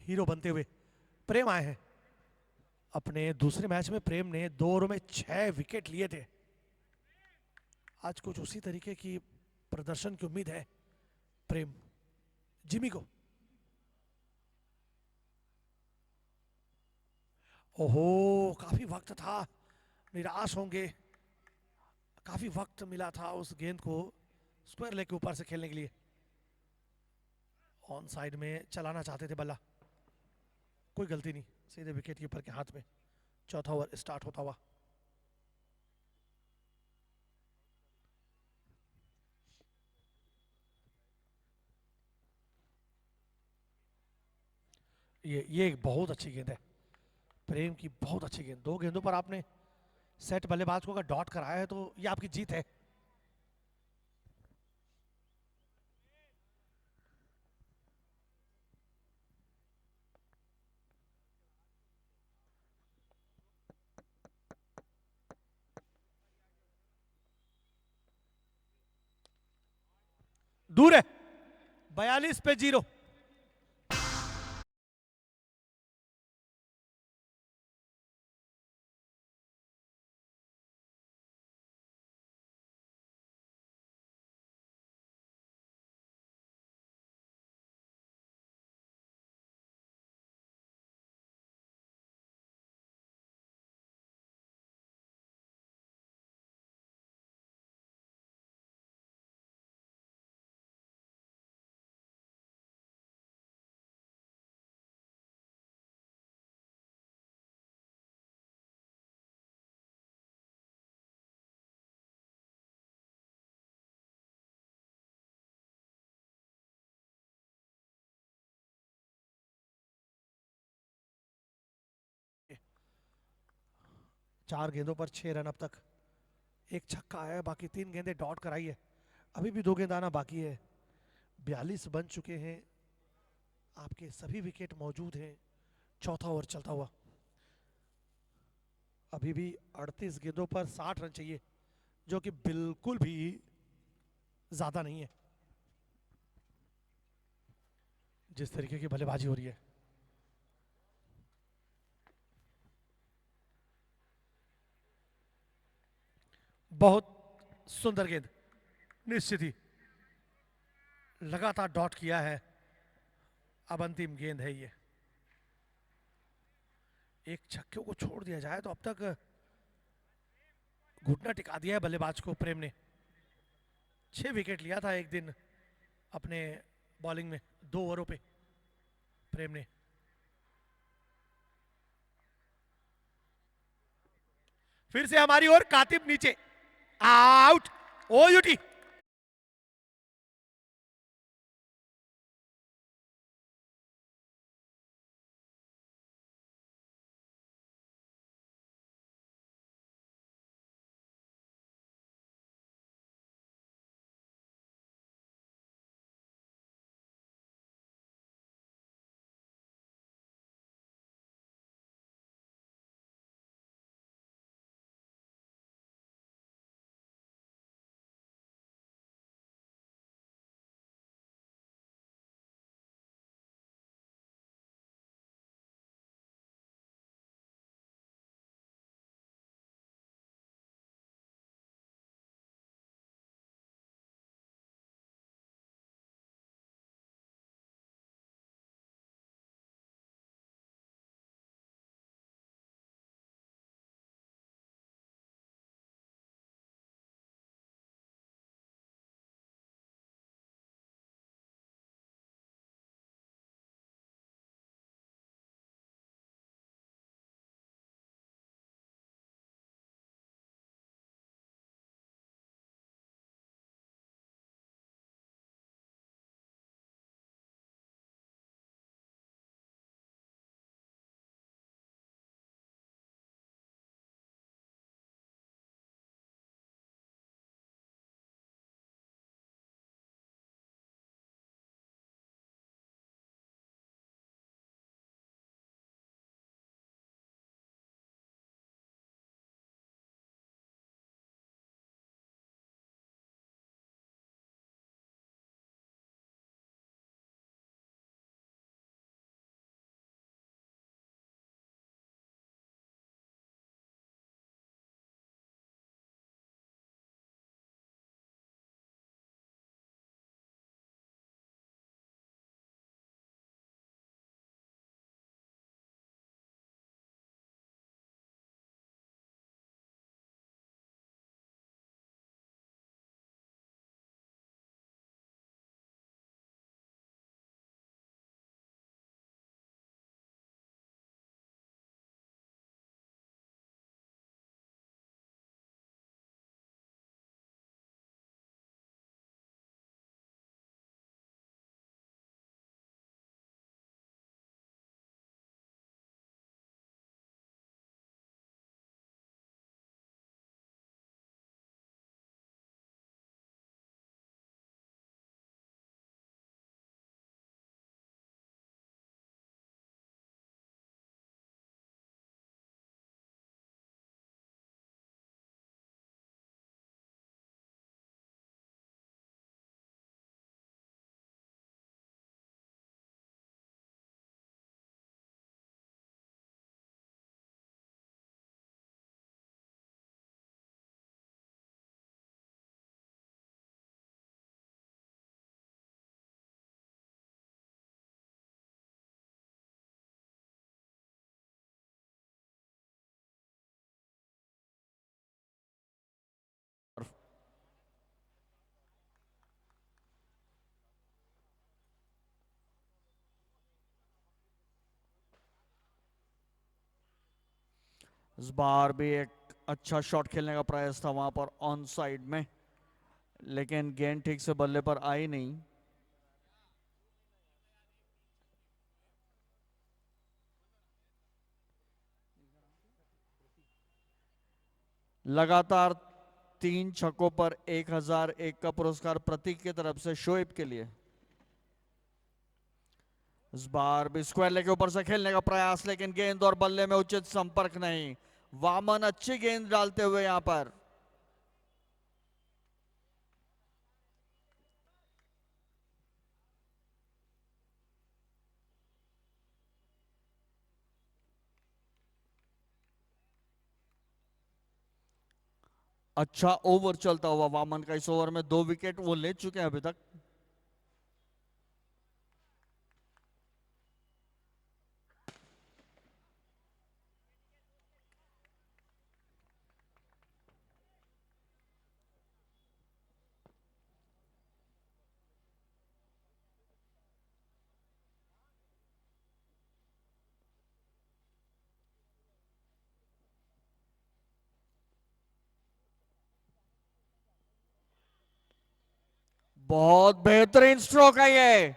हीरो बनते हुए प्रेम आए हैं। अपने दूसरे मैच में प्रेम ने 2 ओवरों में 6 विकेट लिए थे। आज कुछ उसी तरीके की प्रदर्शन की उम्मीद है प्रेम जिमी को। ओहो, काफी वक्त था, निराश होंगे। काफी वक्त मिला था उस गेंद को स्क्वायर लेग के ऊपर से खेलने के लिए। ऑन साइड में चलाना चाहते थे बल्ला, कोई गलती नहीं, सीधे विकेट कीपर के हाथ में। चौथा ओवर स्टार्ट होता हुआ। ये एक बहुत अच्छी गेंद है प्रेम की, बहुत अच्छी गेंद। 2 गेंदों पर आपने सेट बल्लेबाज को अगर डॉट कराया है तो ये आपकी जीत है। दूर है, 42 पे 0। चार गेंदों पर 6 रन अब तक। एक छक्का है, बाकी 3 गेंदें डॉट कराई है। अभी भी 2 गेंद आना बाकी है। 42 बन चुके हैं, आपके सभी विकेट मौजूद हैं। चौथा ओवर चलता हुआ। अभी भी 38 गेंदों पर 60 रन चाहिए, जो कि बिल्कुल भी ज्यादा नहीं है जिस तरीके की बल्लेबाजी हो रही है। बहुत सुंदर गेंद, निश्चित ही लगातार डॉट किया है। अब अंतिम गेंद है ये। एक छक्के को छोड़ दिया जाए तो अब तक घुटना टिका दिया है बल्लेबाज को प्रेम ने। 6 विकेट लिया था एक दिन अपने बॉलिंग में 2 ओवरों पे प्रेम ने। फिर से हमारी ओर कातिब नीचे, आउट। ओयूटी इस बार भी एक अच्छा शॉट खेलने का प्रयास था वहां पर ऑन साइड में, लेकिन गेंद ठीक से बल्ले पर आई नहीं। लगातार 3 छक्कों पर 1001 का पुरस्कार प्रतीक की तरफ से शोएब के लिए। इस बार भी स्क्वायर लेग के ऊपर से खेलने का प्रयास, लेकिन गेंद और बल्ले में उचित संपर्क नहीं। वामन अच्छी गेंद डालते हुए यहां पर। अच्छा ओवर चलता हुआ वामन का। इस ओवर में 2 विकेट वो ले चुके हैं अभी तक। बहुत बेहतरीन स्ट्रोक है ये।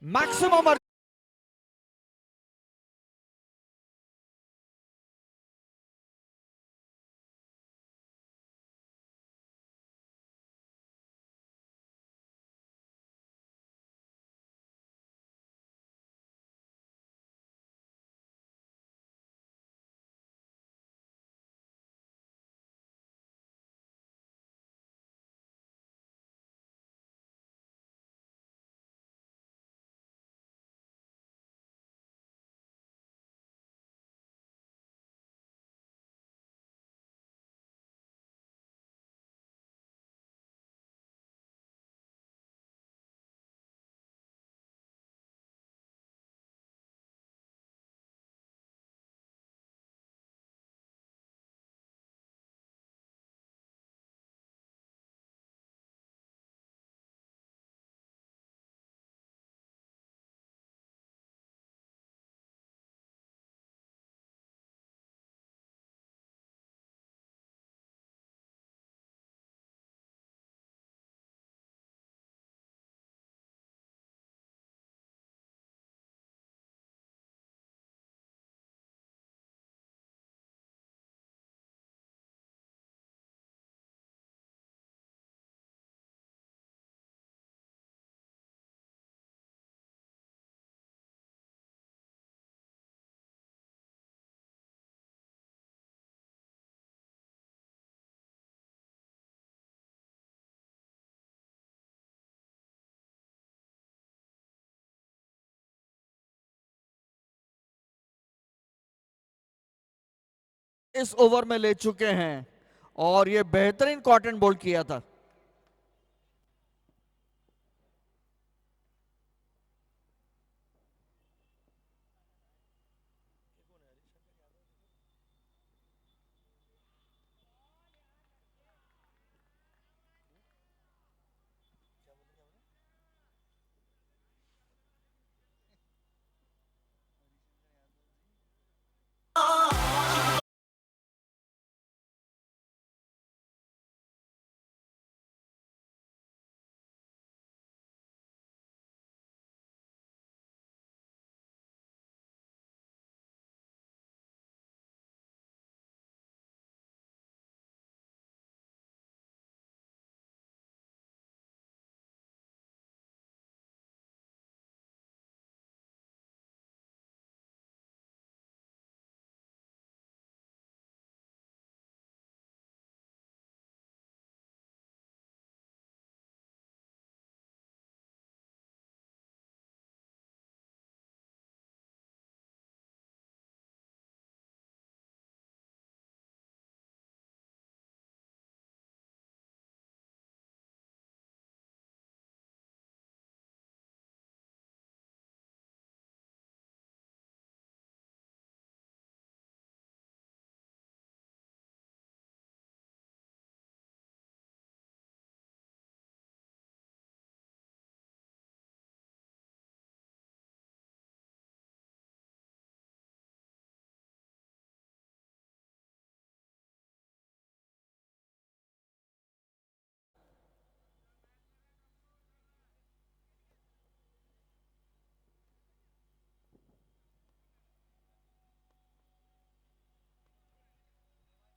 मैक्सिमम इस ओवर में ले चुके हैं और ये बेहतरीन कॉटन बोल्ड किया था।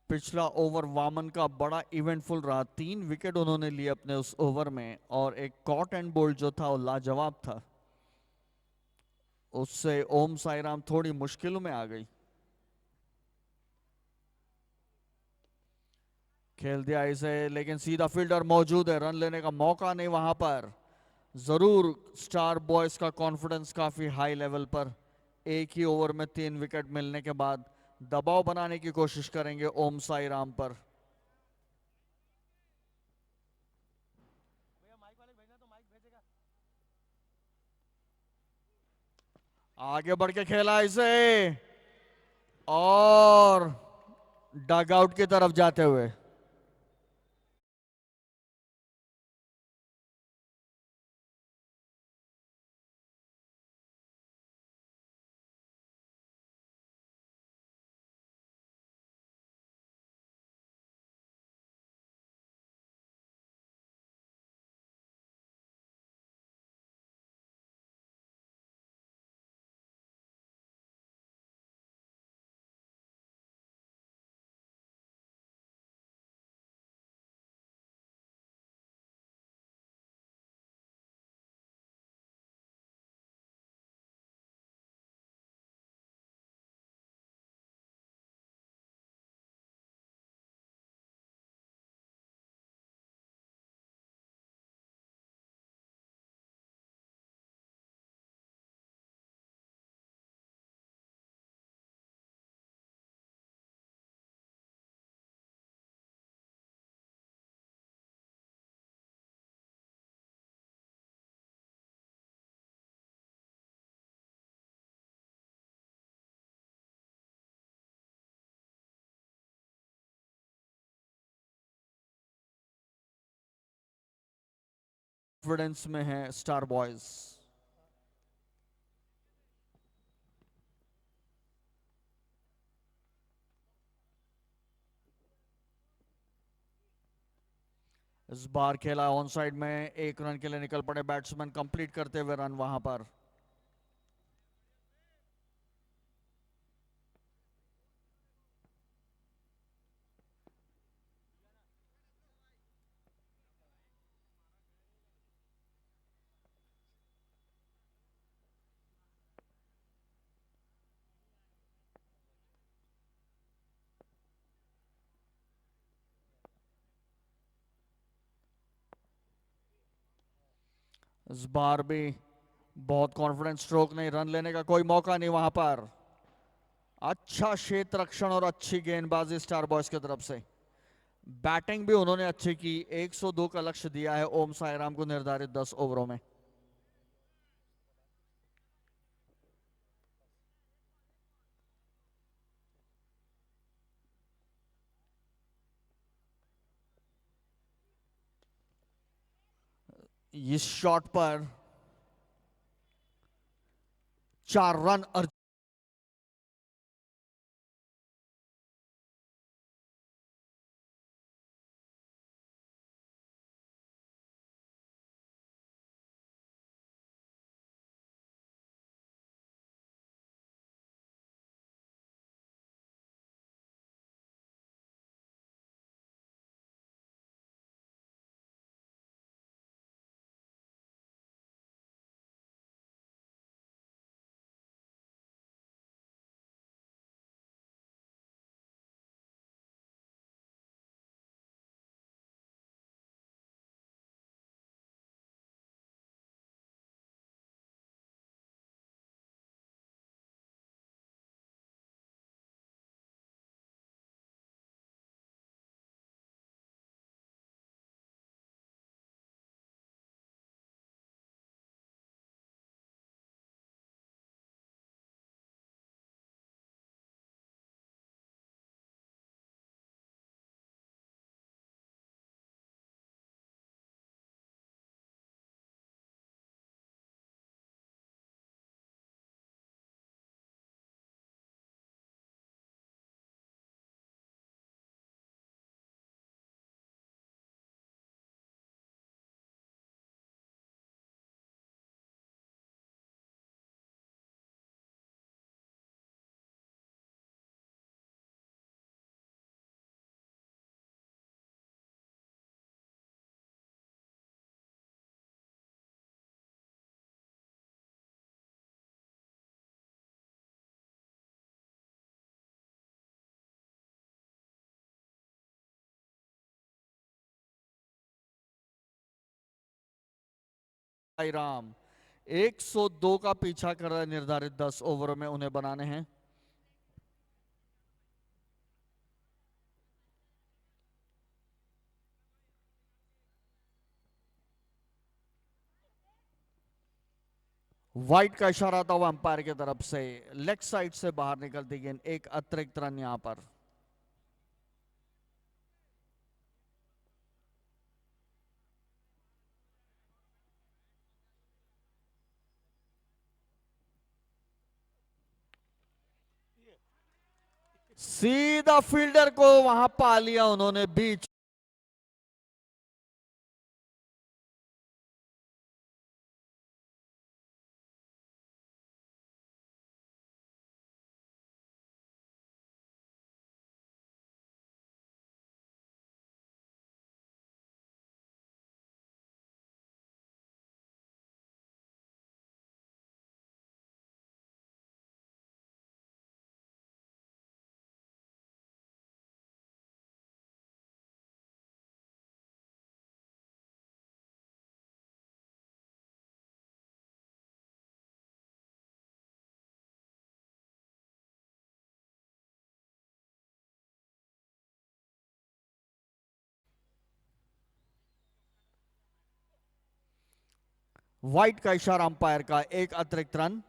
पिछला ओवर वामन का बड़ा इवेंटफुल रहा, 3 विकेट उन्होंने लिए अपने उस ओवर में, और एक कॉट एंड बोल्ट जो था वो लाजवाब था। उससे ओम साईराम थोड़ी मुश्किलों में आ गई। खेल दिया इसे, लेकिन सीधा फील्डर मौजूद है, रन लेने का मौका नहीं वहां पर। जरूर स्टार बॉयज का कॉन्फिडेंस काफी हाई लेवल पर, एक ही ओवर में 3 विकेट मिलने के बाद दबाव बनाने की कोशिश करेंगे ओम साईराम पर। आगे बढ़ के खेला इसे, और डग आउट की तरफ जाते हुए। कॉन्फिडेंस में है स्टार बॉयज। इस बार खेला ऑन साइड में, 1 रन के लिए निकल पड़े बैट्समैन, कंप्लीट करते हुए रन वहां पर। इस बार भी बहुत कॉन्फिडेंस स्ट्रोक नहीं, रन लेने का कोई मौका नहीं वहां पर। अच्छा क्षेत्र रक्षण और अच्छी गेंदबाजी स्टार बॉयज की तरफ से। बैटिंग भी उन्होंने अच्छी की, 102 का लक्ष्य दिया है ओम साईराम को निर्धारित 10 ओवरों में। इस शॉट पर 4 रन राम 102 का पीछा कर रहे, निर्धारित 10 ओवरों में उन्हें बनाने हैं। वाइट का इशारा था अंपायर की तरफ से, लेग साइड से बाहर निकलती गेंद, एक अतिरिक्त रन यहां पर। सीधा फील्डर को वहां पा लिया उन्होंने बीच। वाइट का इशारा अंपायर का, एक अतिरिक्त रन।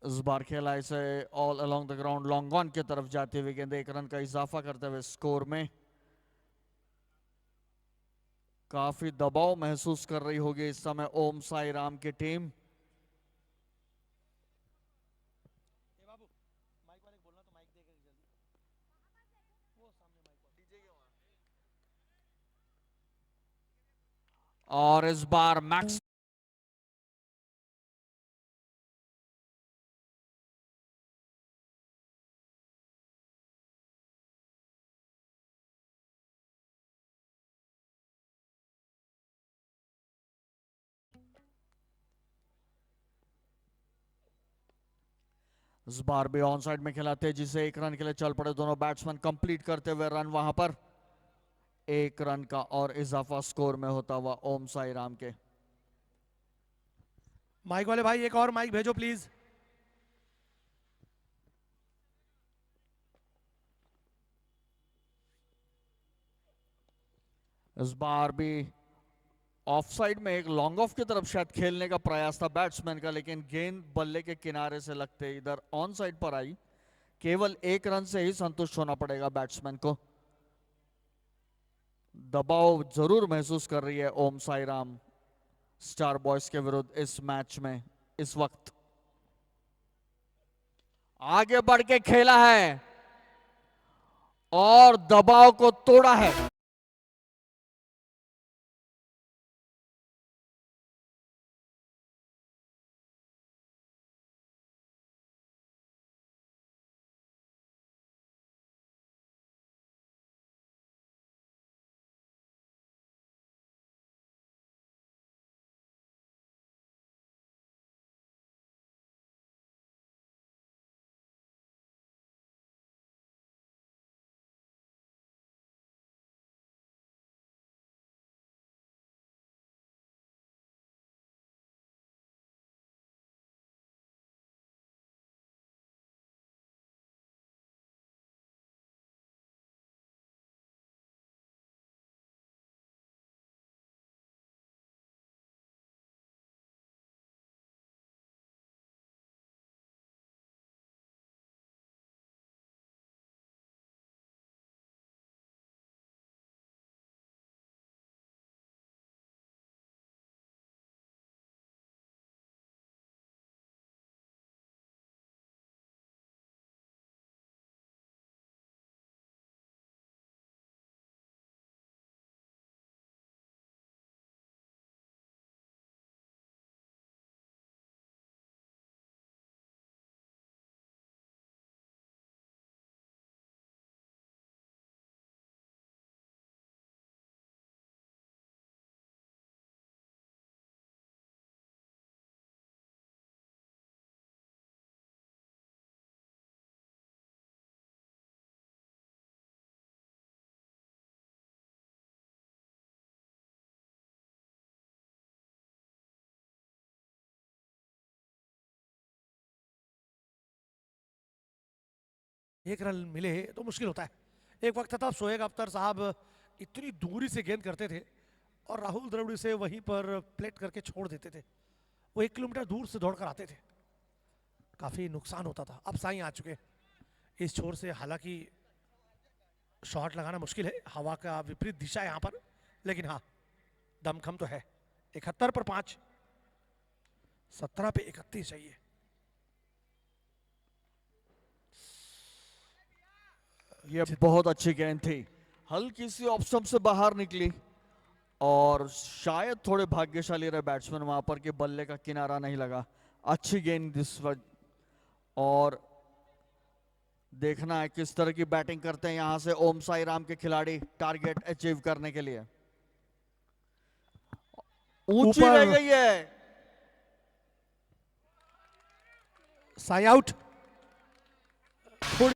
इस बार खेला इसे all along the ground, long on की तरफ जाते हुए गेंद, एक रन का इजाफा करते हुए स्कोर में। काफी दबाव महसूस कर रही होगी इस समय ओम साई राम की टीम। और इस बार मैक्स इस बार भी ऑन साइड में खेला, तेजी से एक रन के लिए चल पड़े दोनों बैट्समैन, कंप्लीट करते हुए रन वहां पर। एक रन का और इजाफा स्कोर में होता हुआ ओम साई राम के। माइक वाले भाई एक और माइक भेजो प्लीज। इस बार भी ऑफ साइड में एक लॉन्ग ऑफ की तरफ शायद खेलने का प्रयास था बैट्समैन का, लेकिन गेंद बल्ले के किनारे से लगते इधर ऑन साइड पर आई। केवल एक रन से ही संतुष्ट होना पड़ेगा बैट्समैन को। दबाव जरूर महसूस कर रही है ओम साई राम स्टार बॉयज के विरुद्ध इस मैच में। इस वक्त आगे बढ़ के खेला है और दबाव को तोड़ा है। एक रन मिले तो मुश्किल होता है। एक वक्त था शोएब अख्तर साहब इतनी दूरी से गेंद करते थे और राहुल द्रविड़ से वहीं पर प्लेट करके छोड़ देते थे। वो 1 किलोमीटर दूर से दौड़ कर आते थे, काफी नुकसान होता था। अब साई आ चुके इस छोर से, हालांकि शॉट लगाना मुश्किल है, हवा का विपरीत दिशा है यहाँ पर, लेकिन हाँ दमखम तो है। 71 पर 5, 17 पे 31 चाहिए। ये बहुत अच्छी गेंद थी, हल्की सी ऑप्शन से बाहर निकली और शायद थोड़े भाग्यशाली रहे बैट्समैन वहां पर कि बल्ले का किनारा नहीं लगा। अच्छी गेंद इस वक्त, और देखना है किस तरह की बैटिंग करते हैं यहां से ओम साई राम के खिलाड़ी टारगेट अचीव करने के लिए। ऊंची रह ऊपर गई है, साई आउट। थोड़ी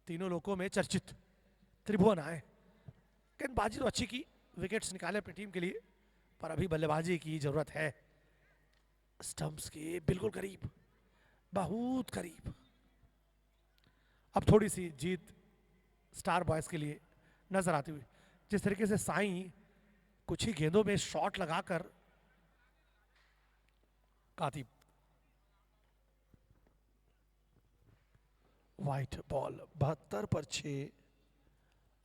तीनों लोगों में चर्चित त्रिभुवन आए, गेंदबाजी तो अच्छी की, विकेट्स निकाले अपनी टीम के लिए, पर अभी बल्लेबाजी की जरूरत है। स्टंप्स के बिल्कुल करीब, बहुत करीब। अब थोड़ी सी जीत स्टार बॉयज के लिए नजर आती हुई, जिस तरीके से साई कुछ ही गेंदों में शॉट लगाकर, कातिब व्हाइट बॉल 72 पर 6,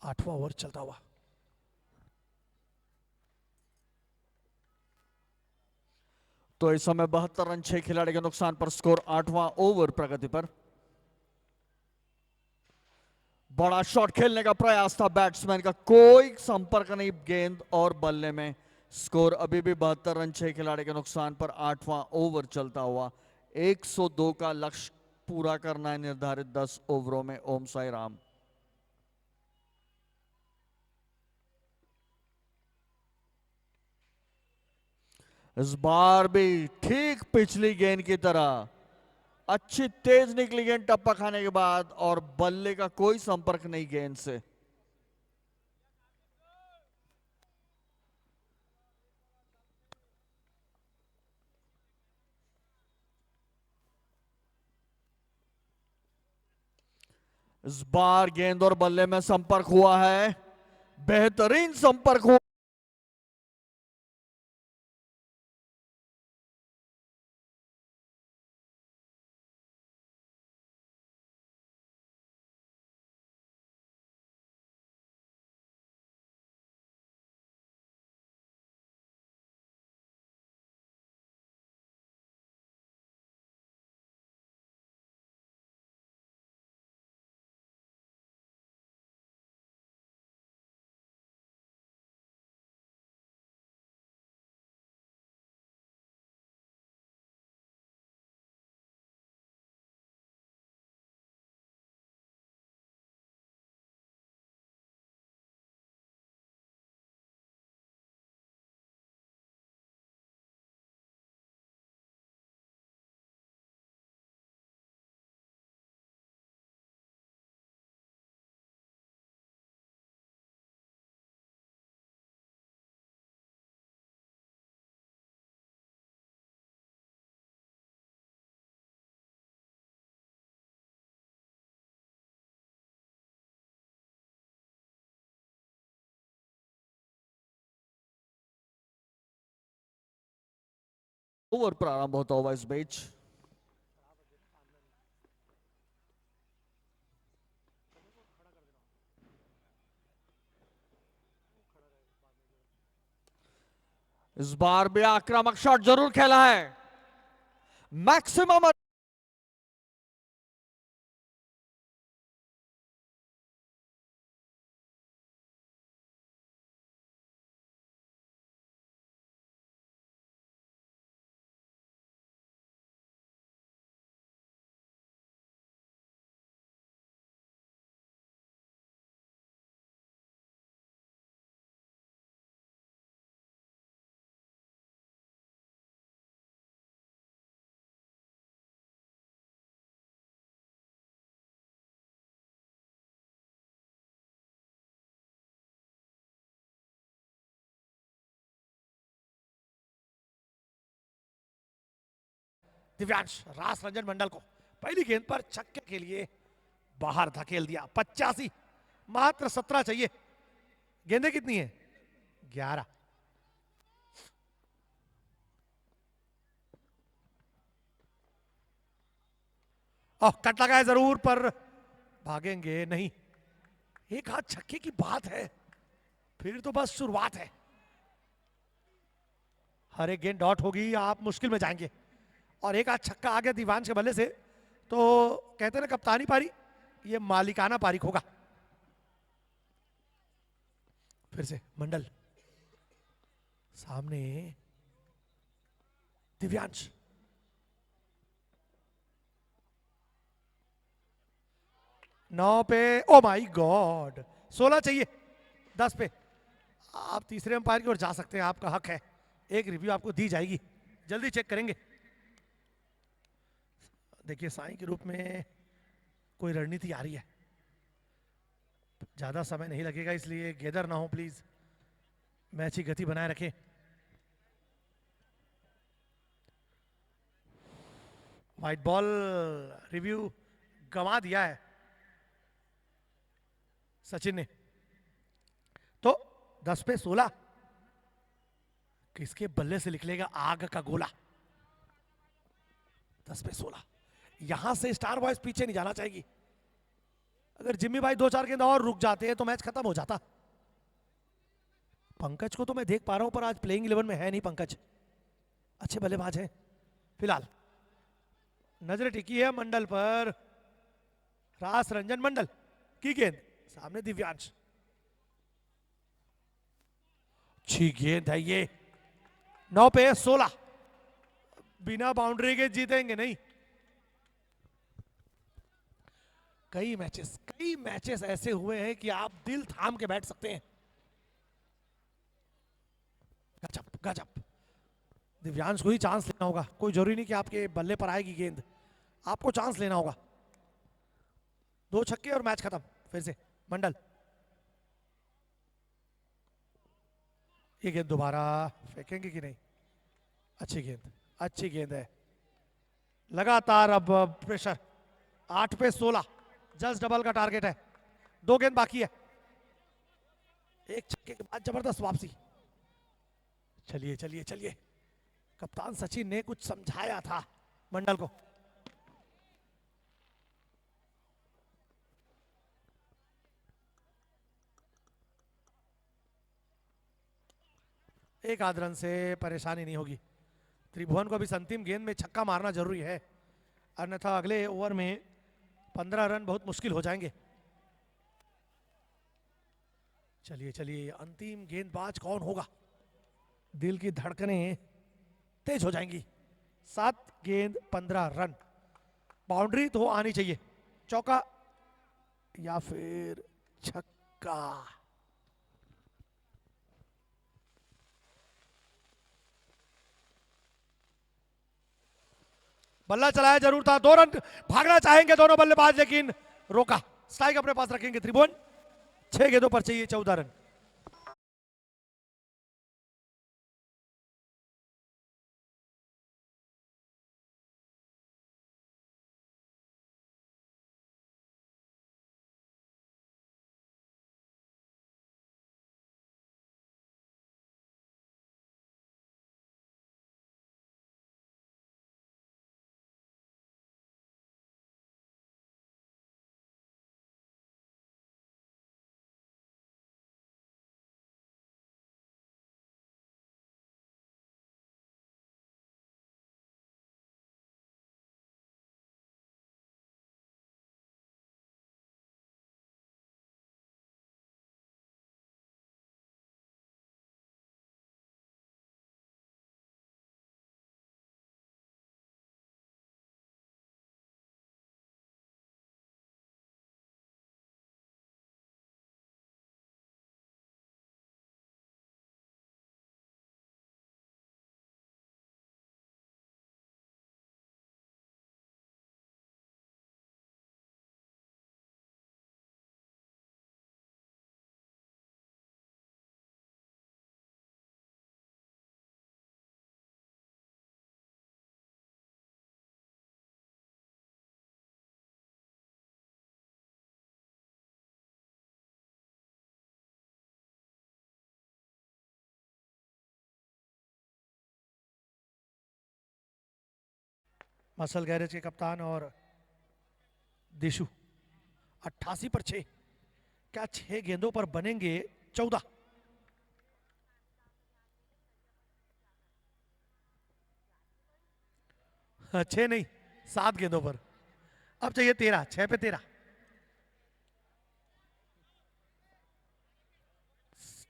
8वां ओवर चलता हुआ। तो इस समय 72 रन 6 खिलाड़ी के नुकसान पर स्कोर 8वां ओवर प्रगति पर। बड़ा शॉट खेलने का प्रयास था बैट्समैन का, कोई संपर्क नहीं गेंद और बल्ले में। स्कोर अभी भी 72 रन 6 खिलाड़ी के नुकसान पर 8वां ओवर चलता हुआ। 102 का लक्ष्य पूरा करना है निर्धारित 10 ओवरों में ओम साई राम। इस बार भी ठीक पिछली गेंद की तरह अच्छी तेज निकली गेंद टप्पा खाने के बाद, और बल्ले का कोई संपर्क नहीं गेंद से। इस बार गेंद और बल्ले में संपर्क हुआ है, बेहतरीन संपर्क हुआ। ओवर प्रारंभ होता हुआ इस बीच इस बार भी आक्रामक शॉट जरूर खेला है, मैक्सिमम दिव्यांश रास रंजन मंडल को पहली गेंद पर छक्के के लिए बाहर धकेल दिया। 85, मात्र 17 चाहिए। गेंदें कितनी है? 11। कट लगा है जरूर, पर भागेंगे नहीं। एक हाथ छक्के की बात है, फिर तो बस शुरुआत है। हर एक गेंद डॉट होगी, आप मुश्किल में जाएंगे। और एक हाथ छक्का आ गया दिव्यांश के बल्ले से, तो कहते हैं ना कप्तानी पारी, ये मालिकाना पारी होगा। फिर से मंडल, सामने दिव्यांश। नौ पे, ओ माय गॉड, 16 चाहिए 10 पे। आप तीसरे अंपायर की ओर जा सकते हैं, आपका हक है। एक रिव्यू आपको दी जाएगी, जल्दी चेक करेंगे। देखिए साईं के रूप में कोई रणनीति आ रही है, ज्यादा समय नहीं लगेगा, इसलिए गेदर ना हो प्लीज, मैच की गति बनाए रखें। व्हाइट बॉल, रिव्यू गंवा दिया है सचिन ने। तो 10 पे 16, किसके बल्ले से निकलेगा आग का गोला? 10 पे 16, यहां से स्टार बॉयज पीछे नहीं जाना चाहिए। अगर जिम्मी भाई 2-4 गेंद और रुक जाते हैं तो मैच खत्म हो जाता। पंकज को तो मैं देख पा रहा हूं, पर आज प्लेइंग 11 में है नहीं पंकज। अच्छे बल्लेबाज हैं फिलहाल। नजर टिकी है मंडल पर, रास रंजन मंडल की गेंद, सामने दिव्यांश। अच्छी गेंद है ये। 9 पे 16, बिना बाउंड्री के जीतेंगे नहीं। कई मैचेस ऐसे हुए हैं कि आप दिल थाम के बैठ सकते हैं। गजब गजब। दिव्यांश को ही चांस लेना होगा, कोई जरूरी नहीं कि आपके बल्ले पर आएगी गेंद, आपको चांस लेना होगा। 2 छक्के और मैच खत्म। फिर से मंडल, ये गेंद दोबारा फेंकेंगे कि नहीं? अच्छी गेंद, अच्छी गेंद है। लगातार अब प्रेशर। 8 पे 16, जस्ट डबल का टारगेट है। 2 गेंद बाकी है। एक छक्के के बाद जबरदस्त वापसी। चलिए चलिए चलिए, कप्तान सचिन ने कुछ समझाया था मंडल को। एक आध रन से परेशानी नहीं होगी। त्रिभुवन को भी अंतिम गेंद में छक्का मारना जरूरी है, अन्यथा अगले ओवर में 15 रन बहुत मुश्किल हो जाएंगे। चलिए चलिए, अंतिम गेंदबाज कौन होगा? दिल की धड़कनें तेज हो जाएंगी। 7 गेंद 15 रन, बाउंड्री तो आनी चाहिए। चौका या फिर छक्का? बल्ला चलाया जरूर था। 2 रन भागना चाहेंगे दोनों बल्लेबाज, लेकिन रोका। स्ट्राइक अपने पास रखेंगे त्रिभुवन। 6 गेंदों पर चाहिए 14 रन। मसल गैरेज के कप्तान और दिशु 88 पर 6। क्या 6 गेंदों पर बनेंगे 14? हाँ, 6 नहीं 7 गेंदों पर। अब चाहिए 13, 6 पे 13।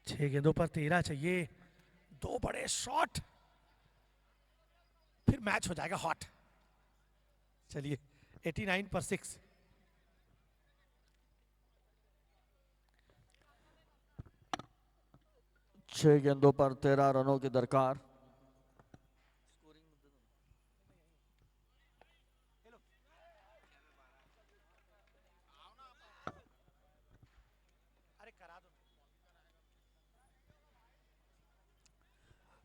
6 गेंदों पर 13 चाहिए। 2 बड़े शॉट, फिर मैच हो जाएगा हॉट। चलिए 89 पर 6। छह गेंदों पर 13 रनों की दरकार।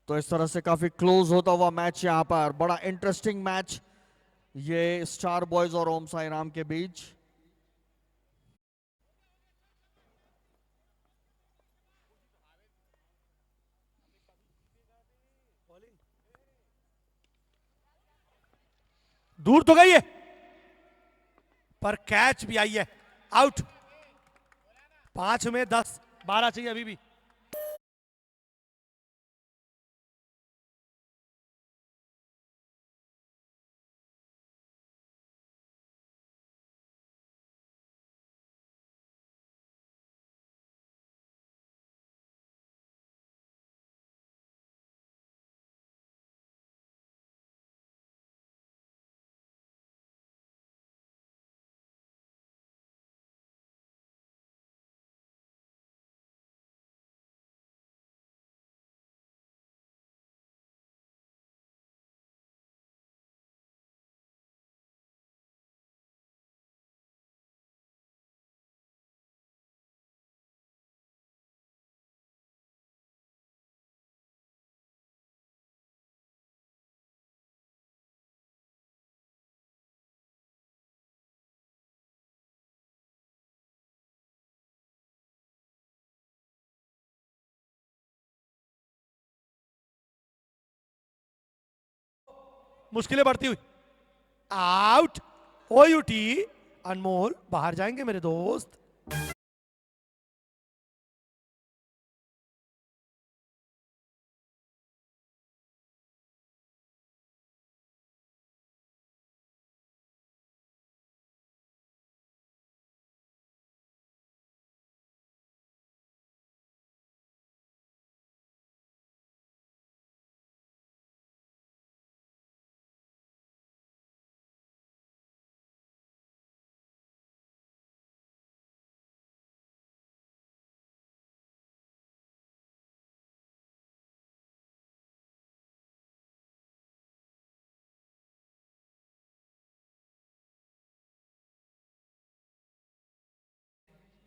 तो इस तरह से काफी क्लोज होता हुआ मैच यहां पर, बड़ा इंटरेस्टिंग मैच ये स्टार बॉयज और ओम साई राम के बीच। दूर तो गई है पर कैच भी आई है। आउट। 5 में 10, 12 चाहिए अभी भी। मुश्किलें बढ़ती हुई। आउट। ओयूटी अनमोल बाहर जाएंगे मेरे दोस्त।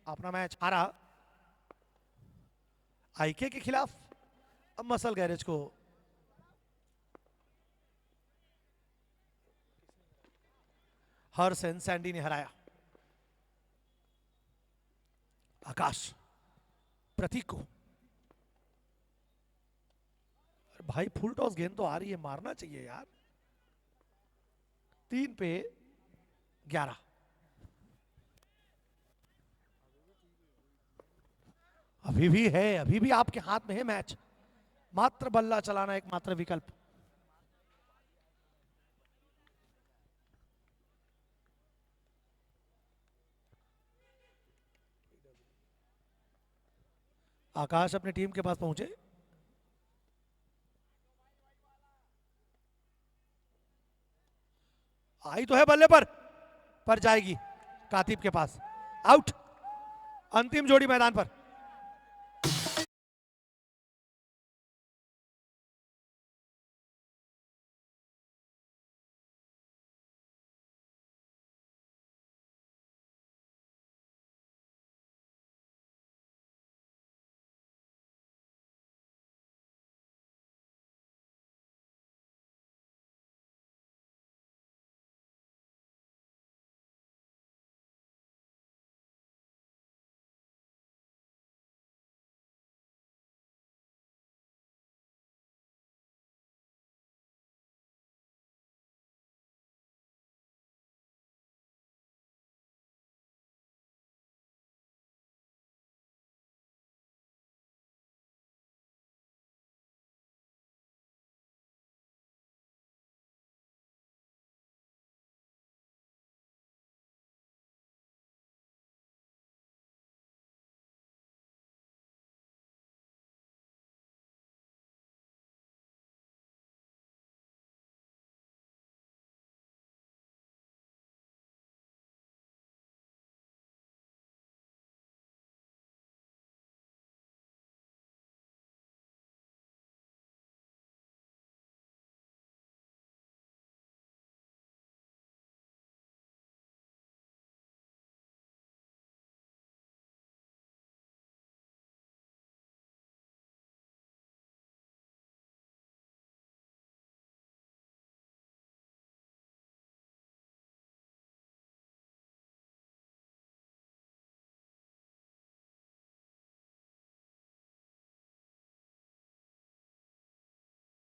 अपना मैच हारा आईके के खिलाफ। अब मसल गैरेज को हरसेन सैंडी ने हराया। आकाश प्रतीक को। भाई फुल टॉस गेंद तो आ रही है, मारना चाहिए यार। 3 पे 11। अभी भी है, अभी भी आपके हाथ में है मैच। मात्र बल्ला चलाना एकमात्र विकल्प। आकाश अपनी टीम के पास पहुंचे। आई तो है बल्ले पर जाएगी कातिब के पास। आउट। अंतिम जोड़ी मैदान पर।